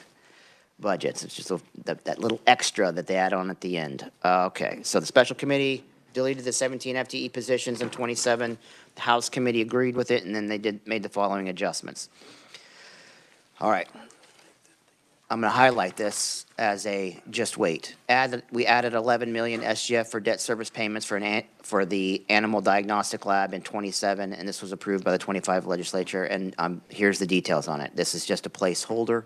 budgets. It's just that little extra that they add on at the end. Okay, so the special committee deleted the 17 FTE positions in 27. The House committee agreed with it, and then they made the following adjustments. All right. I'm going to highlight this as a just wait. We added 11 million SGF for debt service payments for the animal diagnostic lab in 27, and this was approved by the 25 legislature, and here's the details on it. This is just a placeholder.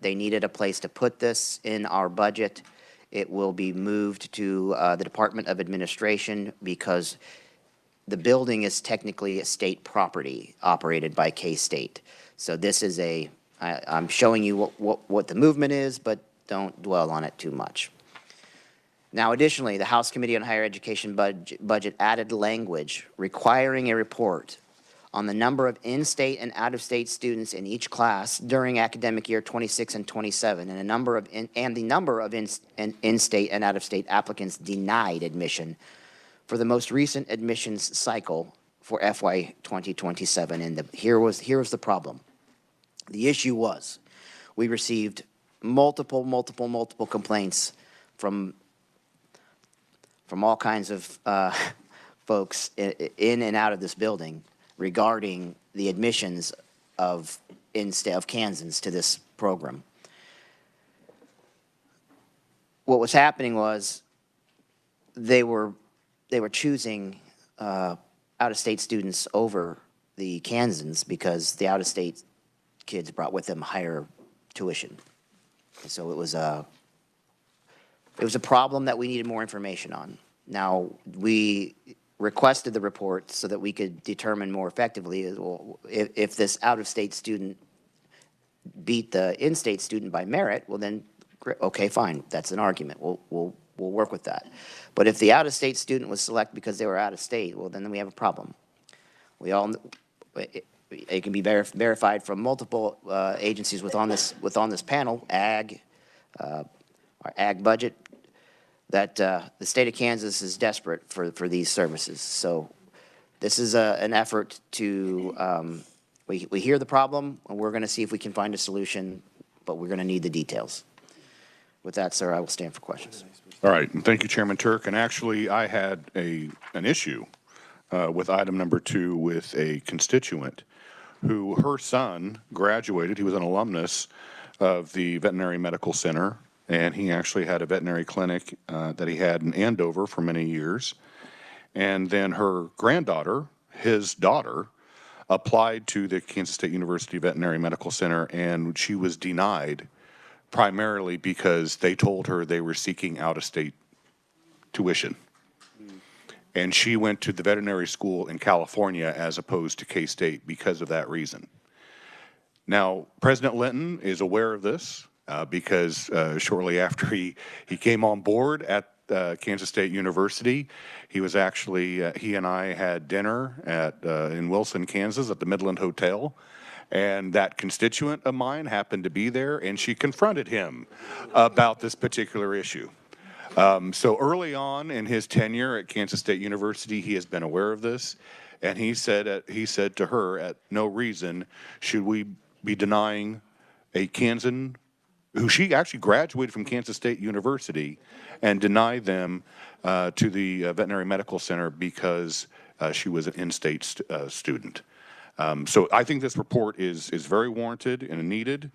They needed a place to put this in our budget. It will be moved to the Department of Administration because the building is technically a state property operated by K-State. So this is I'm showing you what the movement is, but don't dwell on it too much. Now, additionally, the House Committee on Higher Education budget added language requiring a report on the number of in-state and out-of-state students in each class during academic year 26 and 27, and the number of in-state and out-of-state applicants denied admission for the most recent admissions cycle for FY 2027. And here was the problem. The issue was we received multiple complaints from all kinds of folks in and out of this building regarding the admissions of Kansans to this program. What was happening was they were choosing out-of-state students over the Kansans because the out-of-state kids brought with them higher tuition. And so it was a problem that we needed more information on. Now, we requested the report so that we could determine more effectively if this out-of-state student beat the in-state student by merit, well then, okay, fine, that's an argument. We'll work with that. But if the out-of-state student was selected because they were out of state, well then we have a problem. It can be verified from multiple agencies within this panel, our ag budget, that the state of Kansas is desperate for these services. So this is an effort to, we hear the problem, and we're going to see if we can find a solution, but we're going to need the details. With that, sir, I will stand for questions. All right, and thank you, Chairman Turk. And actually, I had an issue with item number 2 with a constituent who her son graduated. He was an alumnus of the Veterinary Medical Center, and he actually had a veterinary clinic that he had in Andover for many years. And then her granddaughter, his daughter, applied to the Kansas State University Veterinary Medical Center, and she was denied primarily because they told her they were seeking out-of-state tuition. And she went to the veterinary school in California as opposed to K-State because of that reason. Now, President Linton is aware of this because shortly after he came on board at Kansas State University, he was actually, he and I had dinner in Wilson, Kansas at the Midland Hotel. And that constituent of mine happened to be there, and she confronted him about this particular issue. So early on in his tenure at Kansas State University, he has been aware of this, and he said to her, at no reason should we be denying a Kansan who she actually graduated from Kansas State University and deny them to the Veterinary Medical Center because she was an in-state student. So I think this report is very warranted and needed.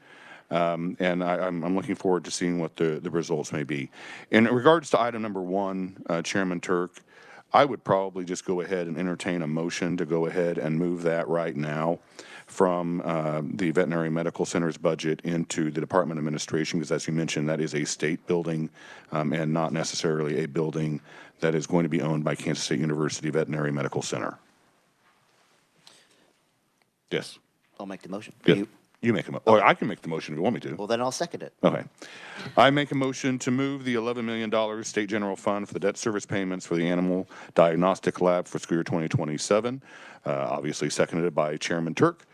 And I'm looking forward to seeing what the results may be. In regards to item number 1, Chairman Turk, I would probably just go ahead and entertain a motion to go ahead and move that right now from the Veterinary Medical Center's budget into the Department of Administration, because as you mentioned, that is a state building and not necessarily a building that is going to be owned by Kansas State University Veterinary Medical Center. Yes. I'll make the motion. Yeah. You make a motion. Or I can make the motion if you want me to. Well, then I'll second it. Okay. I make a motion to move the $11 million state general fund for the debt service payments for the animal diagnostic lab for school year 2027. Obviously seconded by Chairman Turk.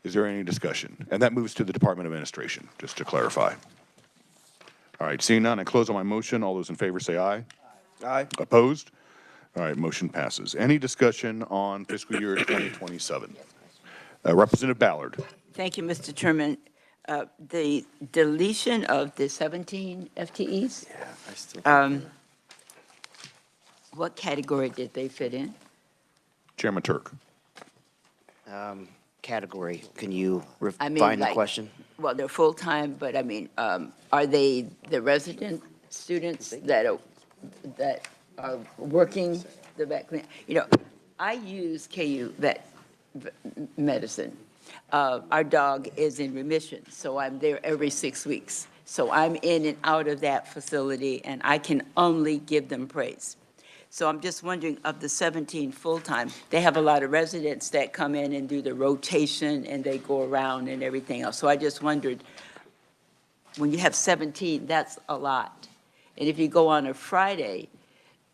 Is there any discussion? And that moves to the Department of Administration, just to clarify. All right, seeing none, I close on my motion. All those in favor say aye. Aye. Opposed? All right, motion passes. Any discussion on fiscal year 2027? Representative Ballard. Thank you, Mr. Chairman. The deletion of the 17 FTEs, Yeah, I still. what category did they fit in? Chairman Turk. Category, can you I mean, refine the like- question? Well, they're full-time, but I mean, are they the resident students that are working the vet clinic? You know, I use KU vet medicine. Our dog is in remission, so I'm there every 6 weeks. So I'm in and out of that facility, and I can only give them praise. So I'm just wondering, of the 17 full-time, they have a lot of residents that come in and do the rotation, and they go around and everything else. So I just wondered, when you have 17, that's a lot. And if you go on a Friday,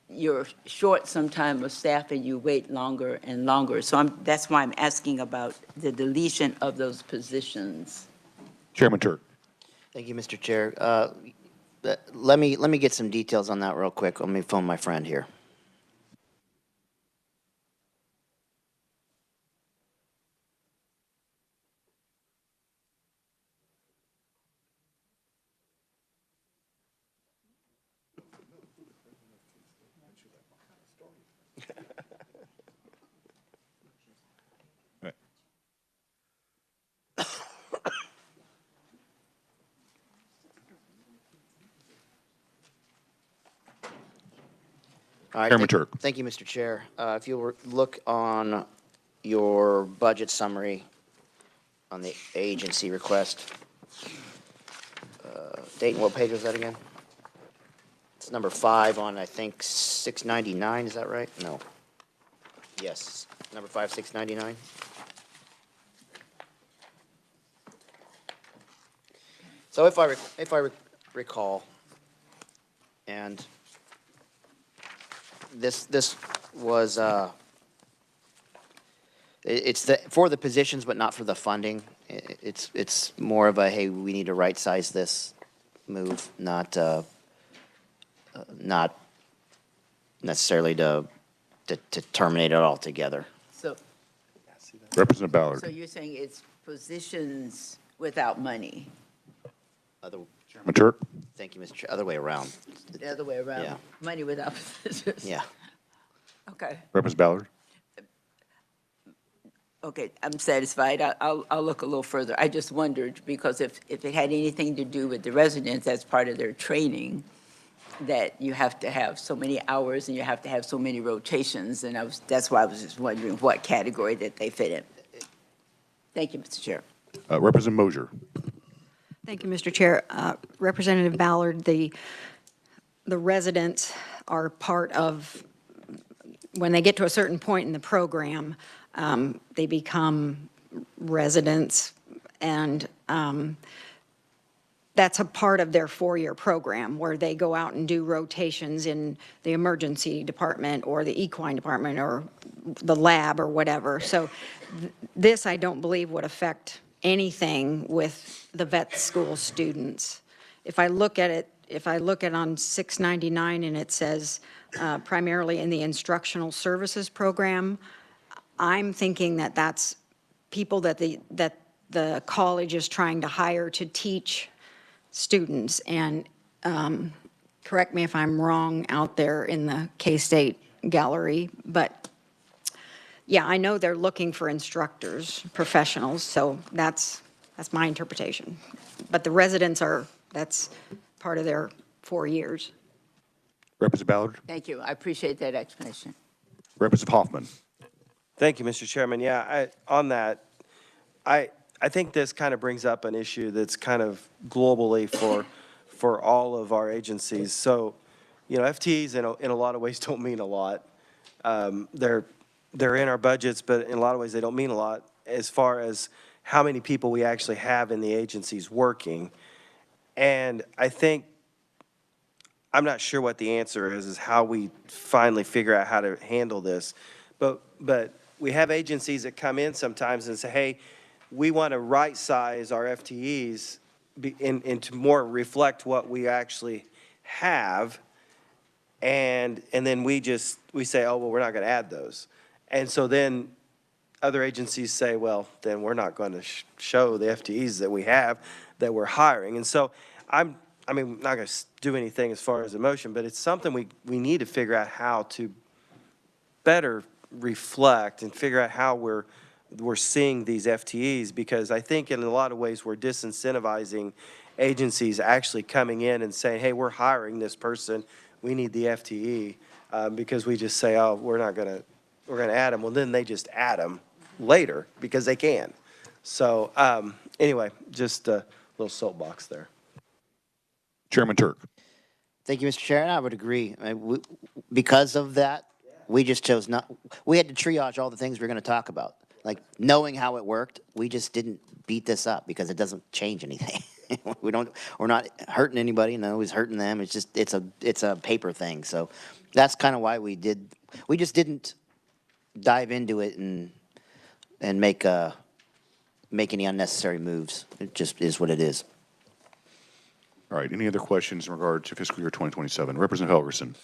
you're short sometime of staff and you wait longer and longer. So that's why I'm asking about the deletion of those positions. Chairman Turk. Thank you, Mr. Chair. Let me get some details on that real quick. Let me phone my friend here. All right, Chairman Turk. thank you, Mr. Chair. If you'll look on your budget summary on the agency request. Dayton, what page was that again? It's number 5 on, I think, 699, is that right? No. Yes, number 5, 699. So if I recall, and this was, it's for the positions, but not for the funding. It's more of a, hey, we need to right-size this move, not necessarily to terminate it altogether. So, Representative Ballard. so you're saying it's positions without money, Chairman Turk. Thank you, Mr. Chair. Other way around. the other way around? Yeah. Money without positions? Yeah. Okay, Representative Ballard. okay, I'm satisfied. I'll look a little further. I just wondered, because if it had anything to do with the residents as part of their training, that you have to have so many hours and you have to have so many rotations, and that's why I was just wondering what category that they fit in. Thank you, Mr. Chair. Representative Mosier. Thank you, Mr. Chair. Representative Ballard, the residents are part of, when they get to a certain point in the program, they become residents, and that's a part of their 4-year program where they go out and do rotations in the emergency department or the equine department or the lab or whatever. So this, I don't believe, would affect anything with the vet school students. If I look at on 699 and it says primarily in the instructional services program, I'm thinking that that's people that the college is trying to hire to teach students. And correct me if I'm wrong out there in the K-State gallery, but yeah, I know they're looking for instructors, professionals, so that's my interpretation. But the residents that's part of their 4 years. Representative Ballard. Thank you. I appreciate that explanation. Representative Hoffman. Thank you, Mr. Chairman. Yeah, on that, I think this kind of brings up an issue that's kind of globally for all of our agencies. So, FTEs in a lot of ways don't mean a lot. They're in our budgets, but in a lot of ways they don't mean a lot as far as how many people we actually have in the agencies working. And I think, I'm not sure what the answer is how we finally figure out how to handle this. But we have agencies that come in sometimes and say, hey, we want to right-size our FTEs and to more reflect what we actually have. And then we say, oh, well, we're not going to add those. And so then other agencies say, well, then we're not going to show the FTEs that we have that we're hiring. And so I'm not going to do anything as far as a motion, but it's something we need to figure out how to better reflect and figure out how we're seeing these FTEs, because I think in a lot of ways we're disincentivizing agencies actually coming in and saying, hey, we're hiring this person, we need the FTE, because we just say, oh, we're going to add them. Well, then they just add them later because they can. So anyway, just a little soapbox there. Chairman Turk. Thank you, Mr. Chair, and I would agree. Because of that, we just chose not, we had to triage all the things we were going to talk about. Like, knowing how it worked, we just didn't beat this up because it doesn't change anything. We're not hurting anybody, no, it's hurting them. It's just, it's a paper thing. So that's kind of why we just didn't dive into it and make any unnecessary moves. It just is what it is. All right, any other questions in regard to fiscal year 2027? Representative Helgerson.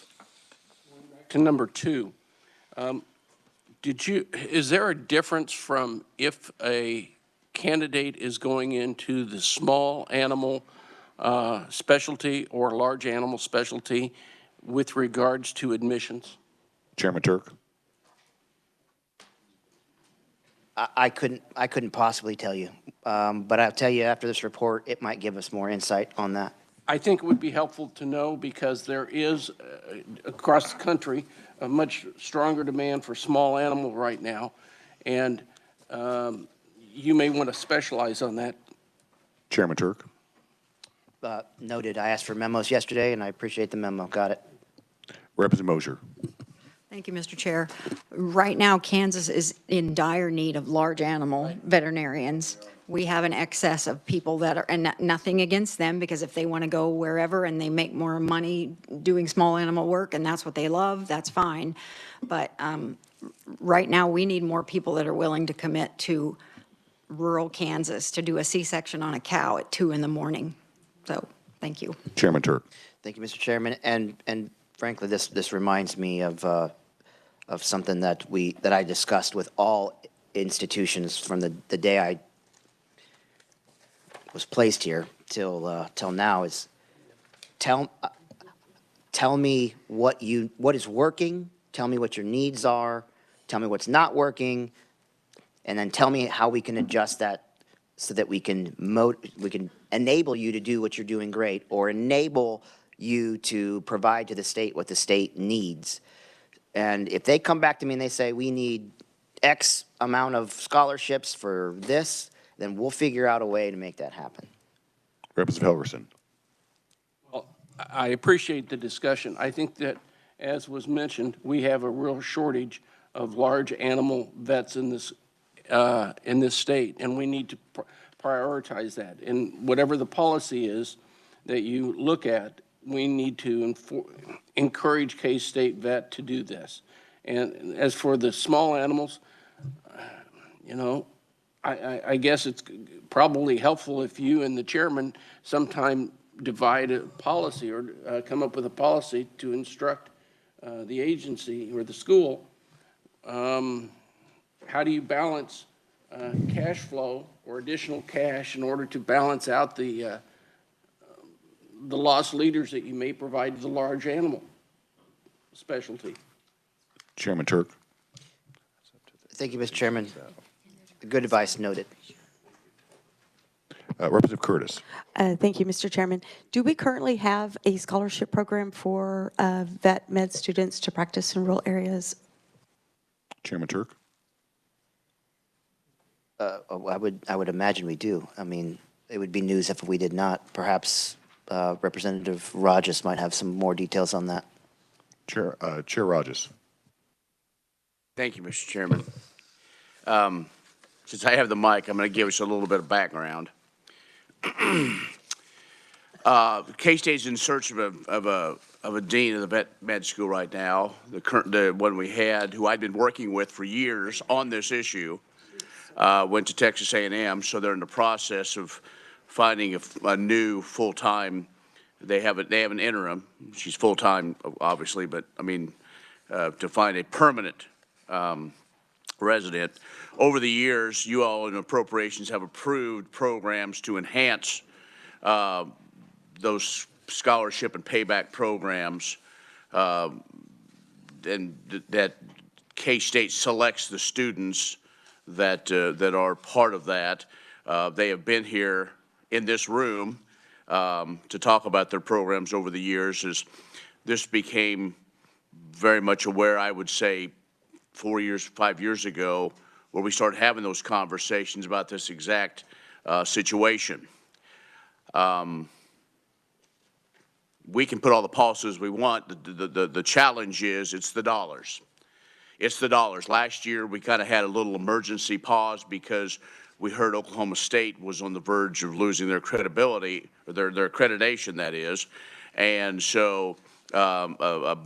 To number 2, is there a difference from if a candidate is going into the small animal specialty or large animal specialty with regards to admissions? Chairman Turk. I couldn't possibly tell you, but I'll tell you after this report, it might give us more insight on that. I think it would be helpful to know because there is, across the country, a much stronger demand for small animal right now, and you may want to specialize on that. Chairman Turk. Noted. I asked for memos yesterday, and I appreciate the memo. Got it. Representative Mosher. Thank you, Mr. Chair. Right now, Kansas is in dire need of large animal veterinarians. We have an excess of people that are, and nothing against them, because if they want to go wherever and they make more money doing small animal work and that's what they love, that's fine. But right now, we need more people that are willing to commit to rural Kansas to do a C-section on a cow at 2 in the morning. So, thank you. Chairman Turk. Thank you, Mr. Chairman. And frankly, this reminds me of something that I discussed with all institutions from the day I was placed here till now is tell me what is working, tell me what your needs are, tell me what's not working, and then tell me how we can adjust that so that we can enable you to do what you're doing great, or enable you to provide to the state what the state needs. And if they come back to me and they say, we need X amount of scholarships for this, then we'll figure out a way to make that happen. Representative Helgerson. Well, I appreciate the discussion. I think that, as was mentioned, we have a real shortage of large animal vets in this state, and we need to prioritize that. And whatever the policy is that you look at, we need to encourage K-State vet to do this. And as for the small animals, you know, I guess it's probably helpful if you and the chairman sometime divide a policy or come up with a policy to instruct the agency or the school. How do you balance cash flow or additional cash in order to balance out the lost leaders that you may provide to the large animal specialty? Chairman Turk. Thank you, Mr. Chairman. Good advice, noted. Representative Curtis. Thank you, Mr. Chairman. Do we currently have a scholarship program for vet med students to practice in rural areas? Chairman Turk. I would imagine we do. I mean, it would be news if we did not. Perhaps Representative Rogers might have some more details on that. Chair Rogers. Thank you, Mr. Chairman. Since I have the mic, I'm going to give us a little bit of background. K-State's in search of a dean of the vet med school right now. The one we had, who I'd been working with for years on this issue, went to Texas A&M, so they're in the process of finding a new full-time. They have an interim. She's full-time, obviously, but I mean, to find a permanent resident. Over the years, you all in Appropriations have approved programs to enhance those scholarship and payback programs, and that K-State selects the students that are part of that. They have been here in this room to talk about their programs over the years. As this became very much aware, I would say 5 years ago, where we started having those conversations about this exact situation. we can put all the policies we want. The challenge is it's the dollars. It's the dollars. Last year, we kind of had a little emergency pause because we heard Oklahoma State was on the verge of losing their credibility, or their accreditation, that is. And so a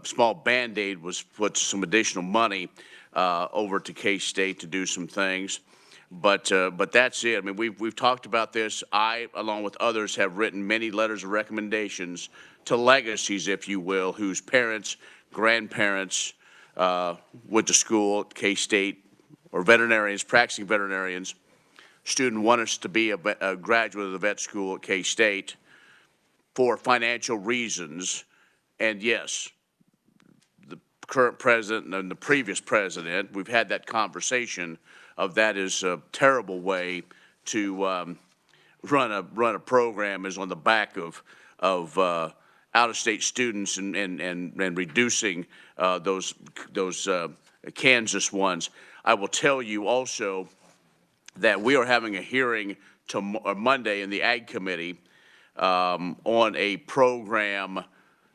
small Band-Aid was put some additional money over to K-State to do some things. But that's it. I mean, we've talked about this. I, along with others, have written many letters of recommendations to legacies, if you will, whose parents, grandparents went to school at K-State, or veterinarians, practicing veterinarians. Student want us to be a graduate of the vet school at K-State for financial reasons. And yes, the current president and the previous president, we've had that conversation of that is a terrible way to run a program, is on the back of out-of-state students and reducing those Kansas ones. I will tell you also that we are having a hearing Monday in the Ag Committee on a program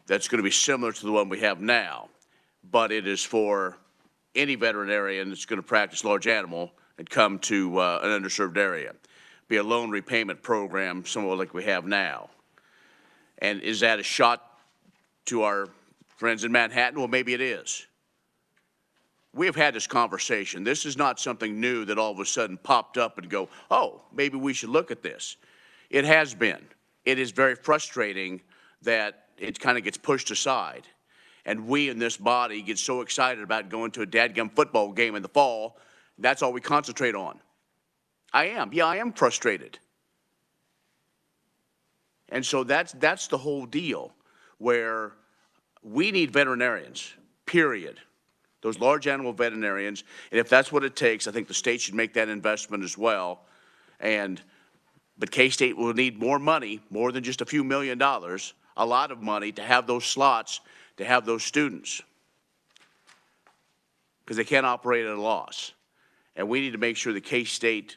that's going to be similar to the one we have now, but it is for any veterinarian that's going to practice large animal and come to an underserved area. Be a loan repayment program, somewhat like we have now. And is that a shot to our friends in Manhattan? Well, maybe it is. We have had this conversation. This is not something new that all of a sudden popped up and go, oh, maybe we should look at this. It has been. It is very frustrating that it kind of gets pushed aside. And we in this body get so excited about going to a dadgum football game in the fall, that's all we concentrate on. I am frustrated. And so that's the whole deal, where we need veterinarians, period. Those large animal veterinarians, and if that's what it takes, I think the state should make that investment as well. But K-State will need more money, more than just a few $1 million, a lot of money to have those slots, to have those students, because they can't operate at a loss. And we need to make sure that K-State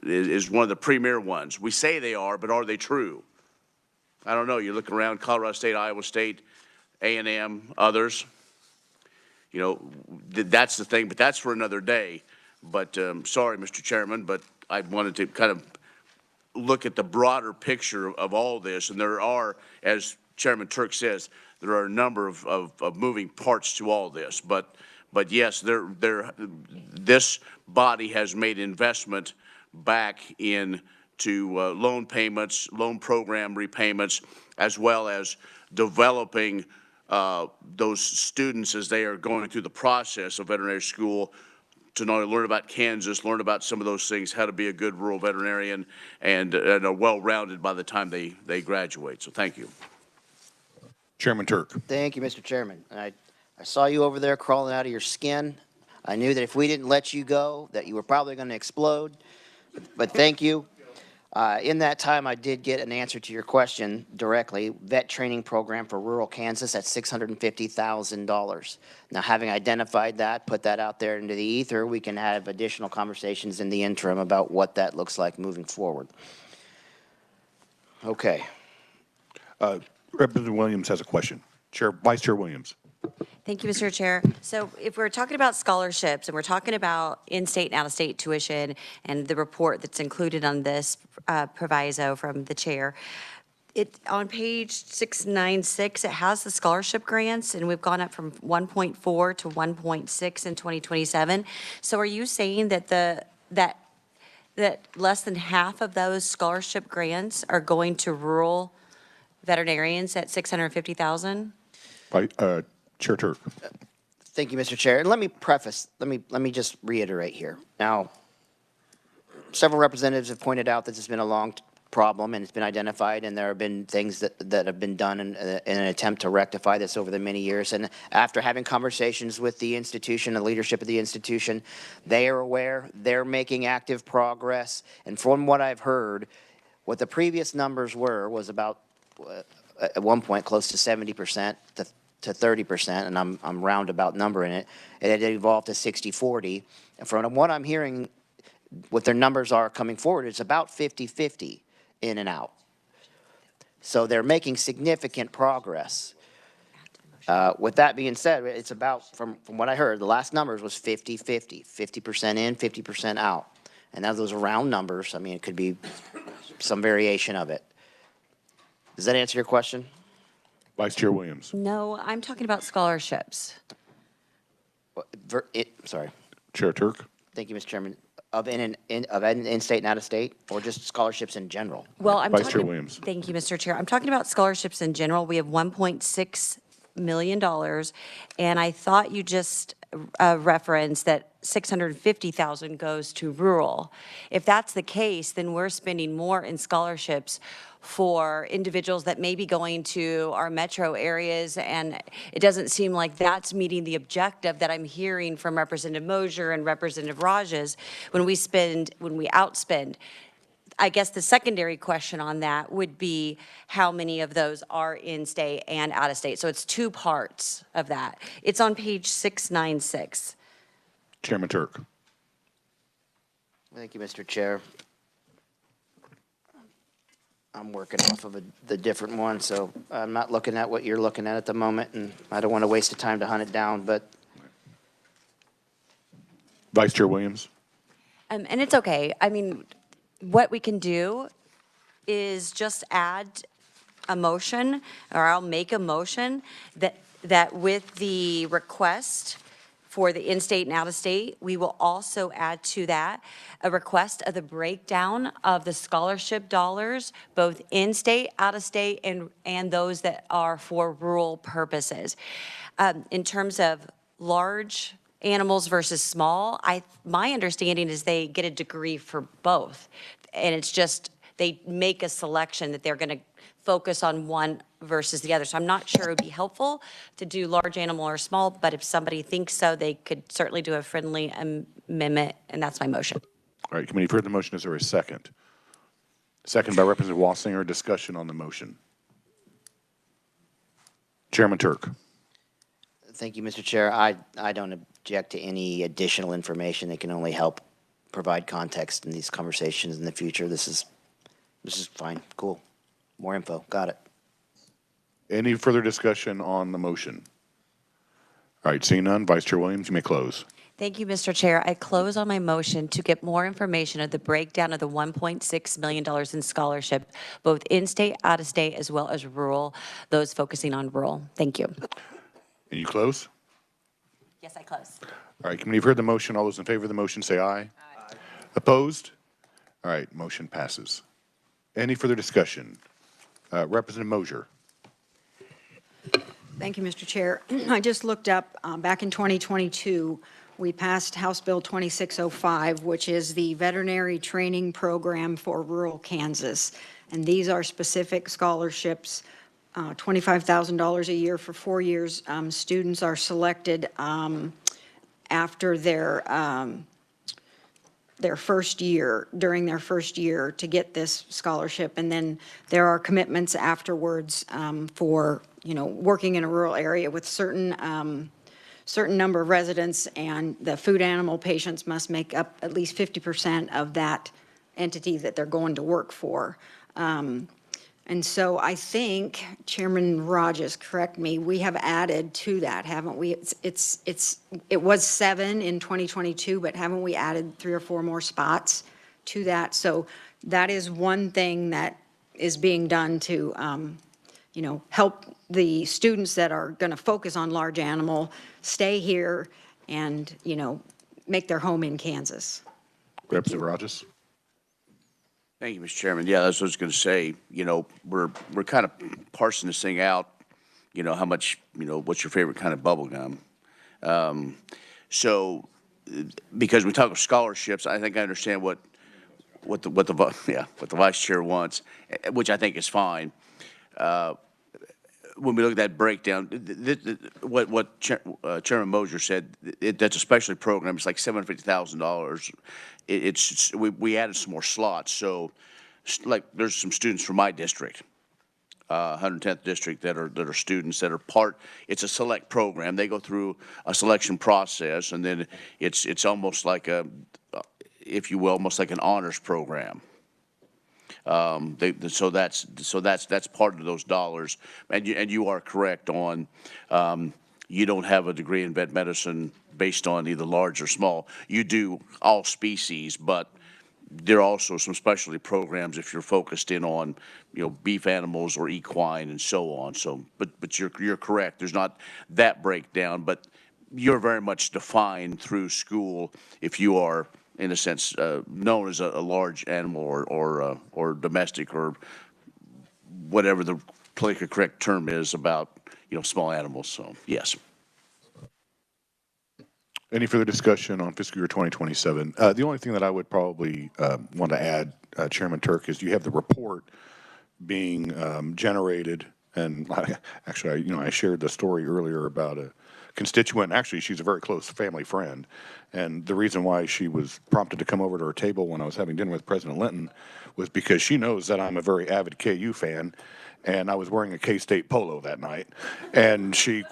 is one of the premier ones. We say they are, but are they true? I don't know. You look around Colorado State, Iowa State, A&M, others. You know, that's the thing, but that's for another day. But sorry, Mr. Chairman, but I wanted to kind of look at the broader picture of all this. And there are, as Chairman Turk says, there are a number of moving parts to all this. But yes, this body has made investment back into loan payments, loan program repayments, as well as developing those students as they are going through the process of veterinary school to not only learn about Kansas, learn about some of those things, how to be a good rural veterinarian, and are well-rounded by the time they graduate. So thank you. Chairman Turk. Thank you, Mr. Chairman. I saw you over there crawling out of your skin. I knew that if we didn't let you go, that you were probably going to explode. But thank you. In that time, I did get an answer to your question directly. Vet training program for rural Kansas at $650,000. Now, having identified that, put that out there into the ether, we can have additional conversations in the interim about what that looks like moving forward. Okay. Representative Williams has a question. Vice Chair Williams. Thank you, Mr. Chair. So if we're talking about scholarships and we're talking about in-state and out-of-state tuition and the report that's included on this proviso from the chair, on page 696, it has the scholarship grants, and we've gone up from 1.4 to 1.6 in 2027. So are you saying that that less than half of those scholarship grants are going to rural veterinarians at $650,000? Chair Turk. Thank you, Mr. Chair. And let me preface, let me just reiterate here. Now, several representatives have pointed out that this has been a long problem and it's been identified, and there have been things that have been done in an attempt to rectify this over the many years. And after having conversations with the institution, the leadership of the institution, they are aware, they're making active progress. And from what I've heard, what the previous numbers was about, at one point, close to 70% to 30%, and I'm roundabout numbering it. It had evolved to 60-40. And from what I'm hearing, what their numbers are coming forward, it's about 50-50 in and out. So they're making significant progress. With that being said, it's about, from what I heard, the last numbers was 50-50, 50% in, 50% out. And now those are round numbers. I mean, it could be some variation of it. Does that answer your question? Vice Chair Williams. No, I'm talking about scholarships. Sorry. Chair Turk. Thank you, Mr. Chairman. Of in-state and out-of-state, or just scholarships in general? Well, I'm Vice Chair talking, Williams. thank you, Mr. Chair. I'm talking about scholarships in general. We have $1.6 million, and I thought you just referenced that 650,000 goes to rural. If that's the case, then we're spending more in scholarships for individuals that may be going to our metro areas, and it doesn't seem like that's meeting the objective that I'm hearing from Representative Mosier and Representative Rajas when we outspend. I guess the secondary question on that would be how many of those are in-state and out-of-state. So it's two parts of that. It's on page 696. Chairman Turk. Thank you, Mr. Chair. I'm working off of the different one, so I'm not looking at what you're looking at the moment, and I don't want to waste the time to hunt it down, but. Vice Chair Williams. And it's okay. I mean, what we can do is just add a motion, or I'll make a motion that with the request for the in-state and out-of-state, we will also add to that a request of the breakdown of the scholarship dollars, both in-state, out-of-state, and those that are for rural purposes. In terms of large animals versus small, my understanding is they get a degree for both. And it's just, they make a selection that they're going to focus on one versus the other. So I'm not sure it would be helpful to do large animal or small, but if somebody thinks so, they could certainly do a friendly amendment, and that's my motion. All right, committee, you've heard the motion. Is there a second? Second by Representative Wassinger. Discussion on the motion. Chairman Turk. Thank you, Mr. Chair. I don't object to any additional information that can only help provide context in these conversations in the future. This is fine. Cool. More info. Got it. Any further discussion on the motion? All right, seeing none, Vice Chair Williams, you may close. Thank you, Mr. Chair. I close on my motion to get more information of the breakdown of the $1.6 million in scholarship, both in-state, out-of-state, as well as rural, those focusing on rural. Thank you. And you close? Yes, I close. All right, committee, you've heard the motion. All those in favor of the motion say aye. Aye. Opposed? All right, motion passes. Any further discussion? Representative Mosier. Thank you, Mr. Chair. I just looked up, back in 2022, we passed House Bill 2605, which is the veterinary training program for rural Kansas. And these are specific scholarships, $25,000 a year for 4 years. Students are selected after their first year, during their first year, to get this scholarship. And then there are commitments afterwards for, working in a rural area with certain number of residents, and the food animal patients must make up at least 50% of that entity that they're going to work for. And so I think, Chairman Rajas, correct me, we have added to that, haven't we? It was 7 in 2022, but haven't we added 3 or 4 more spots to that? So that is one thing that is being done to, help the students that are going to focus on large animal stay here and, make their home in Kansas. Representative Rajas. Thank you, Mr. Chairman. Yeah, that's what I was going to say. We're kind of parsing this thing out, how much, what's your favorite kind of bubble gum? So because we talk of scholarships, I think I understand what the vice chair wants, which I think is fine. When we look at that breakdown, what Chairman Mosier said, that's a specialty program. It's like $750,000. We added some more slots. So, like, there's some students from my district, 110th district, that are students that are part. It's a select program. They go through a selection process, and then it's almost like if you will, almost like an honors program. So that's part of those dollars. And you are correct on, you don't have a degree in vet medicine based on either large or small. You do all species, but there are also some specialty programs if you're focused in on, beef animals or equine and so on. So, but you're correct. There's not that breakdown, but you're very much defined through school if you are, in a sense, known as a large animal or domestic or whatever the politically correct term is about, small animals. So, yes. Any further discussion on fiscal year 2027? The only thing that I would probably want to add, Chairman Turk, is you have the report being generated, and actually, I shared the story earlier about a constituent. Actually, she's a very close family friend, and the reason why she was prompted to come over to our table when I was having dinner with President Linton was because she knows that I'm a very avid KU fan, and I was wearing a K-State polo that night, and she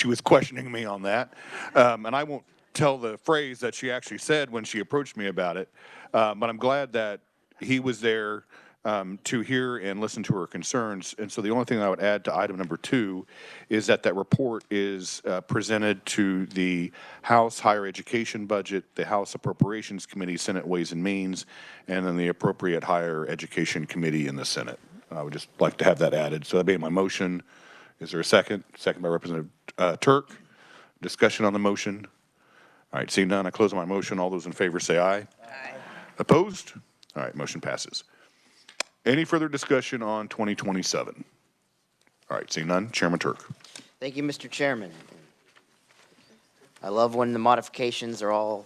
was questioning me on that, and I won't tell the phrase that she actually said when she approached me about it, but I'm glad that he was there to hear and listen to her concerns. And so the only thing I would add to item number 2 is that report is presented to the House Higher Education Budget, the House Appropriations Committee, Senate Ways and Means, and then the appropriate Higher Education Committee in the Senate. I would just like to have that added. So that'd be my motion. Is there a second? Second by Representative Turk. Discussion on the motion. All right, seeing none, I close my motion. All those in favor say aye. Aye. Opposed? All right, motion passes. Any further discussion on 2027? All right, seeing none, Chairman Turk. Thank you, Mr. Chairman. I love when the modifications are all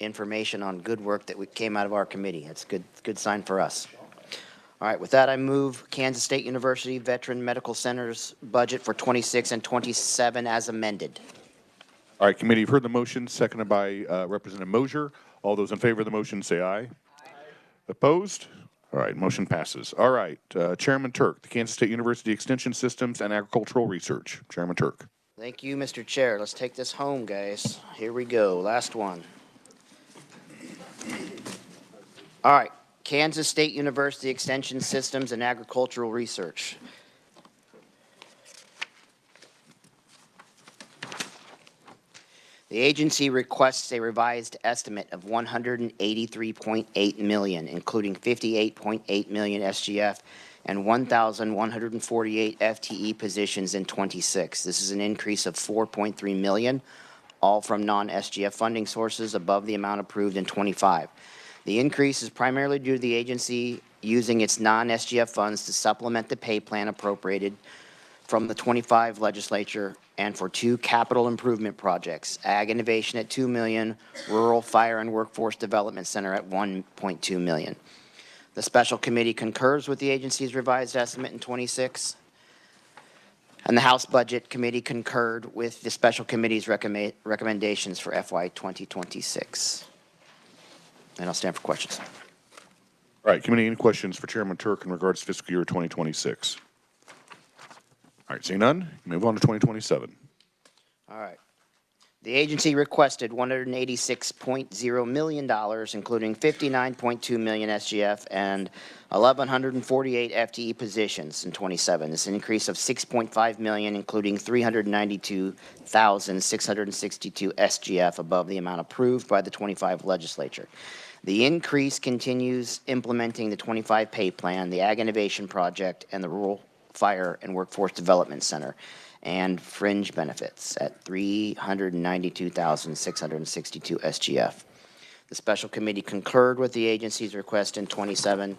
information on good work that came out of our committee. It's a good sign for us. All right, with that, I move Kansas State University Veteran Medical Center's budget for 26 and 27 as amended. All right, committee, you've heard the motion, seconded by Representative Mosier. All those in favor of the motion say aye. Aye. Opposed? All right, motion passes. All right, Chairman Turk, the Kansas State University Extension Systems and Agricultural Research. Chairman Turk. Thank you, Mr. Chair. Let's take this home, guys. Here we go, last one. All right, Kansas State University Extension Systems and Agricultural Research. The agency requests a revised estimate of $183.8 million, including $58.8 million SGF and 1,148 FTE positions in 26. This is an increase of $4.3 million, all from non-SGF funding sources above the amount approved in 25. The increase is primarily due to the agency using its non-SGF funds to supplement the pay plan appropriated from the 25 legislature and for 2 capital improvement projects, Ag Innovation at $2 million, Rural Fire and Workforce Development Center at $1.2 million. The special committee concurs with the agency's revised estimate in 26, and the House Budget Committee concurred with the special committee's recommendations for FY 2026. And I'll stand for questions. All right, committee, any questions for Chairman Turk in regards to fiscal year 2026? All right, seeing none, move on to 2027. All right. The agency requested $186.0 million, including $59.2 million SGF and 1,148 FTE positions in 27. This is an increase of $6.5 million, including 392,662 SGF above the amount approved by the 25 legislature. The increase continues implementing the 25 pay plan, the Ag Innovation Project, and the Rural Fire and Workforce Development Center, and fringe benefits at 392,662 SGF. The special committee concurred with the agency's request in 27,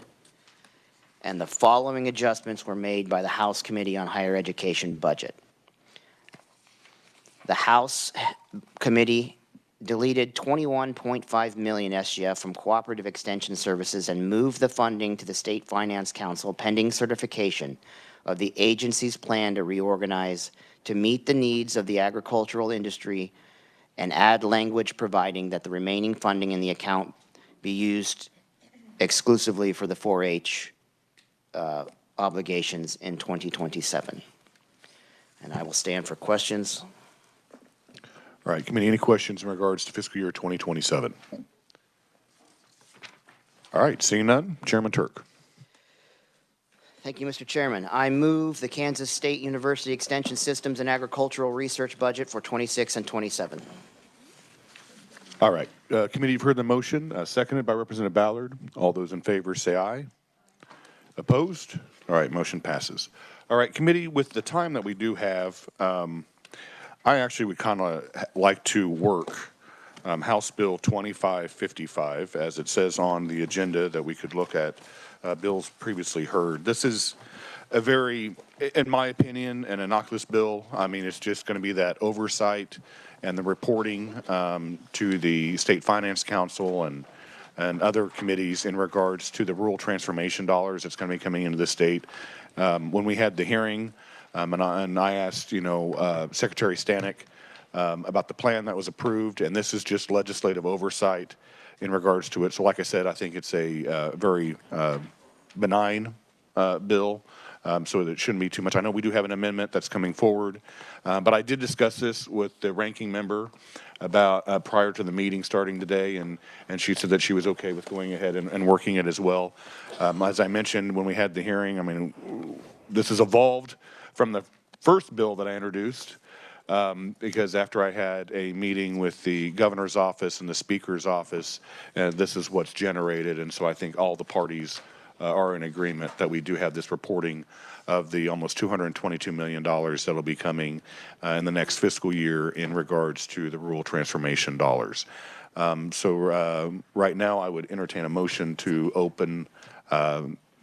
and the following adjustments were made by the House Committee on Higher Education Budget. The House Committee deleted 21.5 million SGF from cooperative extension services and moved the funding to the State Finance Council pending certification of the agency's plan to reorganize to meet the needs of the agricultural industry and add language providing that the remaining funding in the account be used exclusively for the 4-H obligations in 2027. And I will stand for questions. All right, committee, any questions in regards to fiscal year 2027? All right, seeing none, Chairman Turk. Thank you, Mr. Chairman. I move the Kansas State University Extension Systems and Agricultural Research budget for 26 and 27. All right. Committee, you've heard the motion, seconded by Representative Ballard. All those in favor say aye. Opposed? All right, motion passes. All right, committee, with the time that we do have, I actually would kind of like to work House Bill 2555, as it says on the agenda that we could look at bills previously heard. This is a very, in my opinion, an innocuous bill. I mean, it's just going to be that oversight and the reporting to the State Finance Council and other committees in regards to the rural transformation dollars that's going to be coming into the state. When we had the hearing, and I asked, Secretary Stanek about the plan that was approved, and this is just legislative oversight in regards to it. So like I said, I think it's a very benign bill, so that it shouldn't be too much. I know we do have an amendment that's coming forward, but I did discuss this with the ranking member about prior to the meeting starting today, and she said that she was okay with going ahead and working it as well. As I mentioned when we had the hearing, I mean, this has evolved from the first bill that I introduced, because after I had a meeting with the governor's office and the speaker's office, this is what's generated, and so I think all the parties are in agreement that we do have this reporting of the almost $222 million that'll be coming in the next fiscal year in regards to the rural transformation dollars. So right now I would entertain a motion to open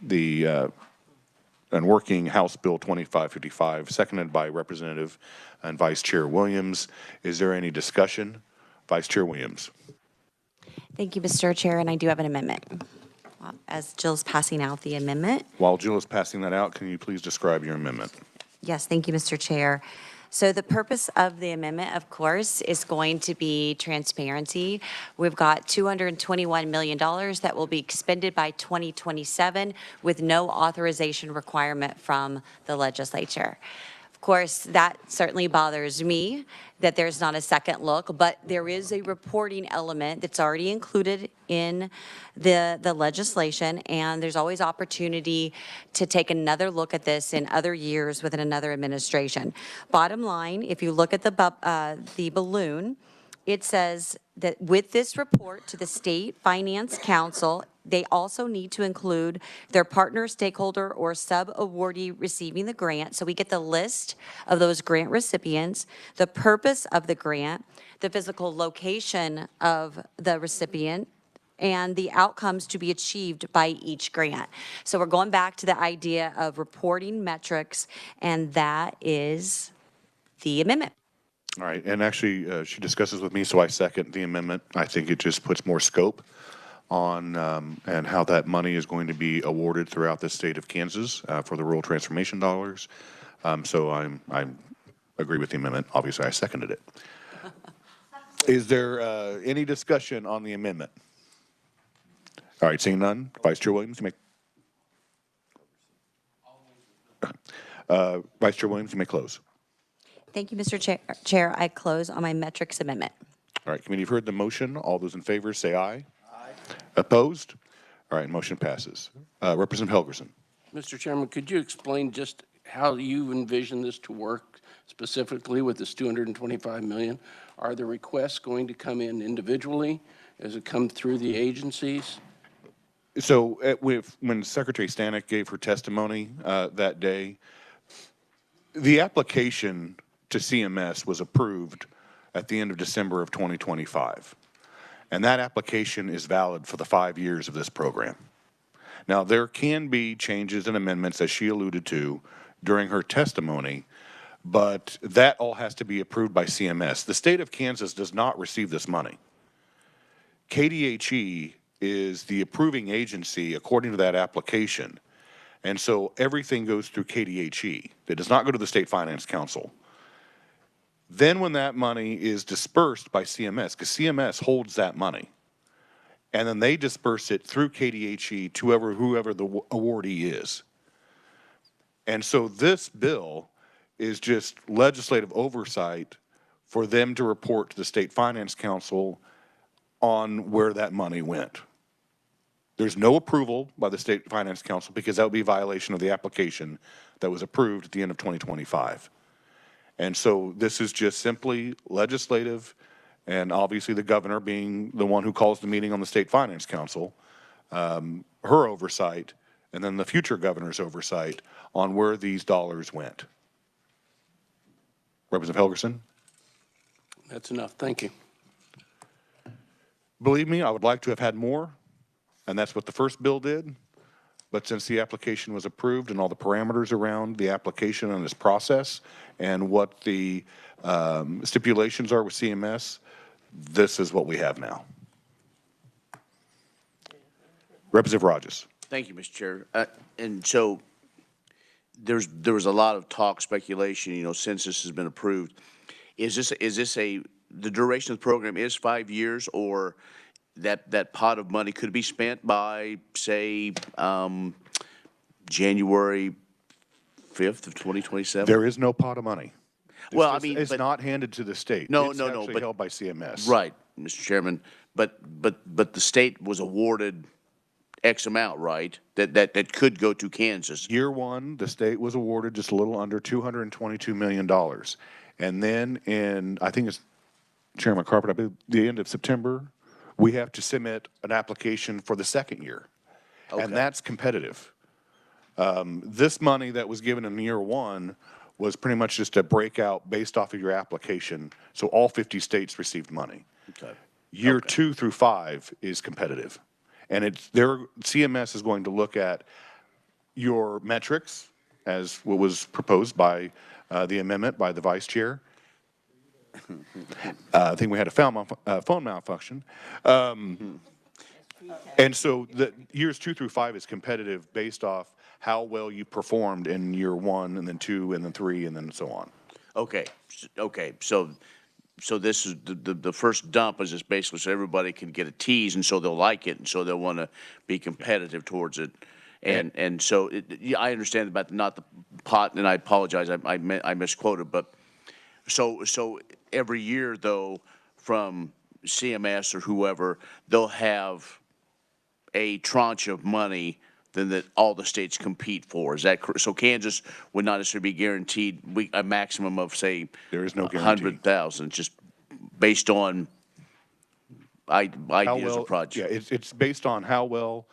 the and working House Bill 2555, seconded by Representative and Vice Chair Williams. Is there any discussion? Vice Chair Williams. Thank you, Mr. Chair, and I do have an amendment. As Jill's passing out the amendment. While Jill is passing that out, can you please describe your amendment? Yes, thank you, Mr. Chair. So the purpose of the amendment, of course, is going to be transparency. We've got $221 million that will be expended by 2027 with no authorization requirement from the legislature. Of course, that certainly bothers me that there's not a second look, but there is a reporting element that's already included in the legislation, and there's always opportunity to take another look at this in other years within another administration. Bottom line, if you look at the balloon, it says that with this report to the State Finance Council, they also need to include their partner, stakeholder, or sub-awardee receiving the grant. So we get the list of those grant recipients, the purpose of the grant, the physical location of the recipient, and the outcomes to be achieved by each grant. So we're going back to the idea of reporting metrics, and that is the amendment. All right, and actually, she discusses with me, so I second the amendment. I think it just puts more scope on and how that money is going to be awarded throughout the state of Kansas for the rural transformation dollars. So I agree with the amendment. Obviously, I seconded it. Is there any discussion on the amendment? All right, seeing none, Vice Chair Williams, you may. Vice Chair Williams, you may close. Thank you, Mr. Chair. I close on my metrics amendment. All right, committee, you've heard the motion. All those in favor say aye. Aye. Opposed? All right, motion passes. Representative Helgerson. Mr. Chairman, could you explain just how you envision this to work specifically with this $225 million? Are the requests going to come in individually? Does it come through the agencies? So when Secretary Stanek gave her testimony that day, the application to CMS was approved at the end of December of 2025. And that application is valid for the 5 years of this program. Now, there can be changes and amendments, as she alluded to, during her testimony, but that all has to be approved by CMS. The state of Kansas does not receive this money. KDHE is the approving agency according to that application. And so everything goes through KDHE. It does not go to the State Finance Council. Then when that money is dispersed by CMS, because CMS holds that money, and then they disperse it through KDHE to whoever the awardee is. And so this bill is just legislative oversight for them to report to the State Finance Council on where that money went. There's no approval by the State Finance Council because that would be a violation of the application that was approved at the end of 2025. And so this is just simply legislative, and obviously the governor being the one who calls the meeting on the State Finance Council, her oversight, and then the future governor's oversight on where these dollars went. Representative Helgerson? That's enough. Thank you. Believe me, I would like to have had more, and that's what the first bill did. But since the application was approved and all the parameters around the application and this process and what the stipulations are with CMS, this is what we have now. Representative Rogers. Thank you, Mr. Chair. And so there was a lot of talk, speculation, you know, since this has been approved. Is this the duration of the program is 5 years, or that pot of money could be spent by, say, January 5th of 2027? There is no pot of money. Well, I mean, it's but not handed to the state. No, it's no, no, actually but held by CMS. right, Mr. Chairman. But the state was awarded X amount, right? That could go to Kansas. Year one, the state was awarded just a little under $222 million. And then in, I think it's Chairman Carpenter, I believe the end of September, we have to submit an application for the second year. Okay. And that's competitive. This money that was given in year one was pretty much just a breakout based off of your application. So all 50 states received money. Okay. Year 2 through 5 is competitive. And CMS is going to look at your metrics as what was proposed by the amendment by the vice chair. I think we had a phone malfunction. And so the years 2 through 5 is competitive based off how well you performed in year 1 and then 2 and then 3 and then so on. Okay. Okay. So this is the first dump is just basically so everybody can get a tease, and so they'll like it, and so they'll want to be competitive towards it. And so I understand about not the pot, and I apologize, I misquoted, but so every year though from CMS or whoever, they'll have a tranche of money then that all the states compete for. Is that correct? So Kansas would not necessarily be guaranteed a maximum of, say, there is no guarantee. 100,000, just based on ideas well, of project. Yeah, it's based on how well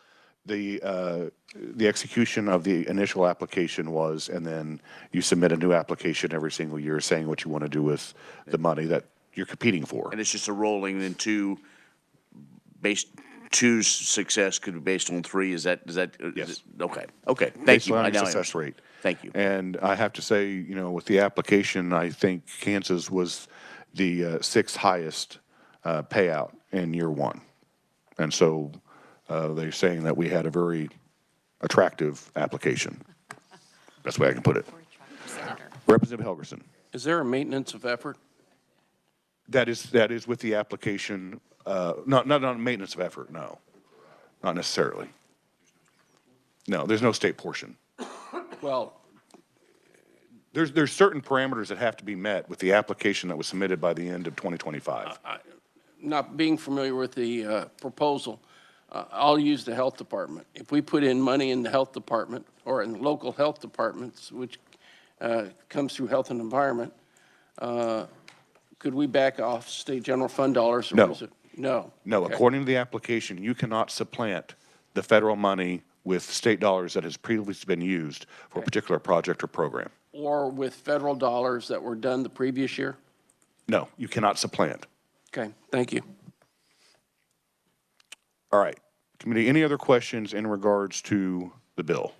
the execution of the initial application was, and then you submit a new application every single year saying what you want to do with the money that you're competing for. And it's just a rolling into two's success could be based on 3. Is that Yes. Okay. Thank Based you. on I your now success rate. Thank you. And I have to say, you know, with the application, I think Kansas was the 6th highest payout in year 1. And so they're saying that we had a very attractive application. Best way I can put it. Representative Helgerson. Is there a maintenance of effort? That is with the application, not on maintenance of effort, no. Not necessarily. No, there's no state portion. Well, There's certain parameters that have to be met with the application that was submitted by the end of 2025. not being familiar with the proposal, I'll use the health department. If we put in money in the health department or in local health departments, which comes through health and environment, could we back off state general fund dollars? Or No. is it? No. No, Okay. according to the application, you cannot supplant the federal money with state dollars that has previously been used for a particular project or program. Or with federal dollars that were done the previous year? No, you cannot supplant. Okay, thank you. All right, committee, any other questions in regards to the bill?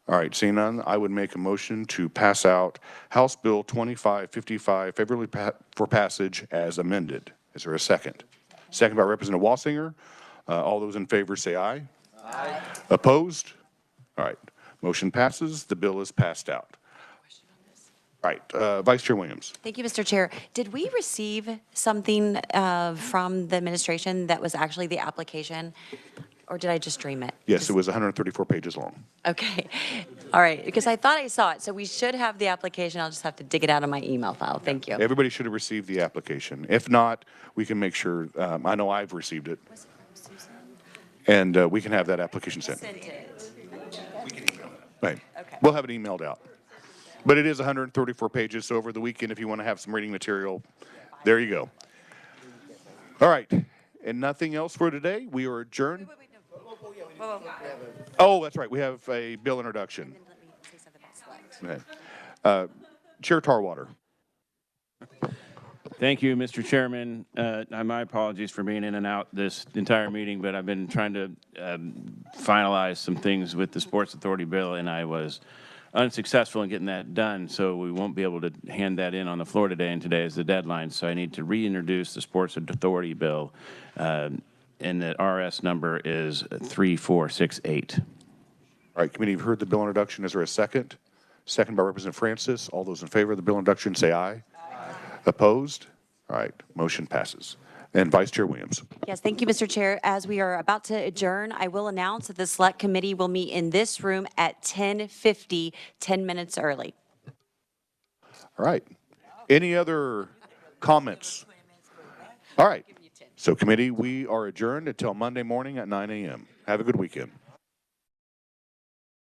All right, seeing none, I would make a motion to pass out House Bill 2555 favorably for passage as amended. Is there a second? Second by Representative Wassinger. All those in favor say aye. Aye. Opposed? All right, motion passes. The bill is passed out. All right, Vice Chair Williams. Thank you, Mr. Chair. Did we receive something from the administration that was actually the application, or did I just dream it? Yes, it was 134 pages long. Okay, all right, because I thought I saw it, so we should have the application. I'll just have to dig it out of my email file. Thank you. Everybody should have received the application. If not, we can make sure, I know I've received it. And we can have that application sent. Right. Okay. We'll have it emailed out. But it is 134 pages, so over the weekend, if you want to have some reading material, there you go. All right. And nothing else for today. We are adjourned. Oh, that's right. We have a bill introduction. Okay. Chair Tarwater. Thank you, Mr. Chairman. My apologies for being in and out this entire meeting, but I've been trying to finalize some things with the Sports Authority bill, and I was unsuccessful in getting that done, so we won't be able to hand that in on the floor today, and today is the deadline, so I need to reintroduce the Sports Authority bill, and the RS number is 3468. All right, committee, you've heard the bill introduction. Is there a second? Second by Representative Francis. All those in favor of the bill introduction say aye. Opposed? All right, motion passes. And Vice Chair Williams. Yes, thank you, Mr. Chair. As we are about to adjourn, I will announce that the Select Committee will meet in this room at 10:50, 10 minutes early. All right. Any other comments? All right. So committee, we are adjourned until Monday morning at 9 a.m. Have a good weekend.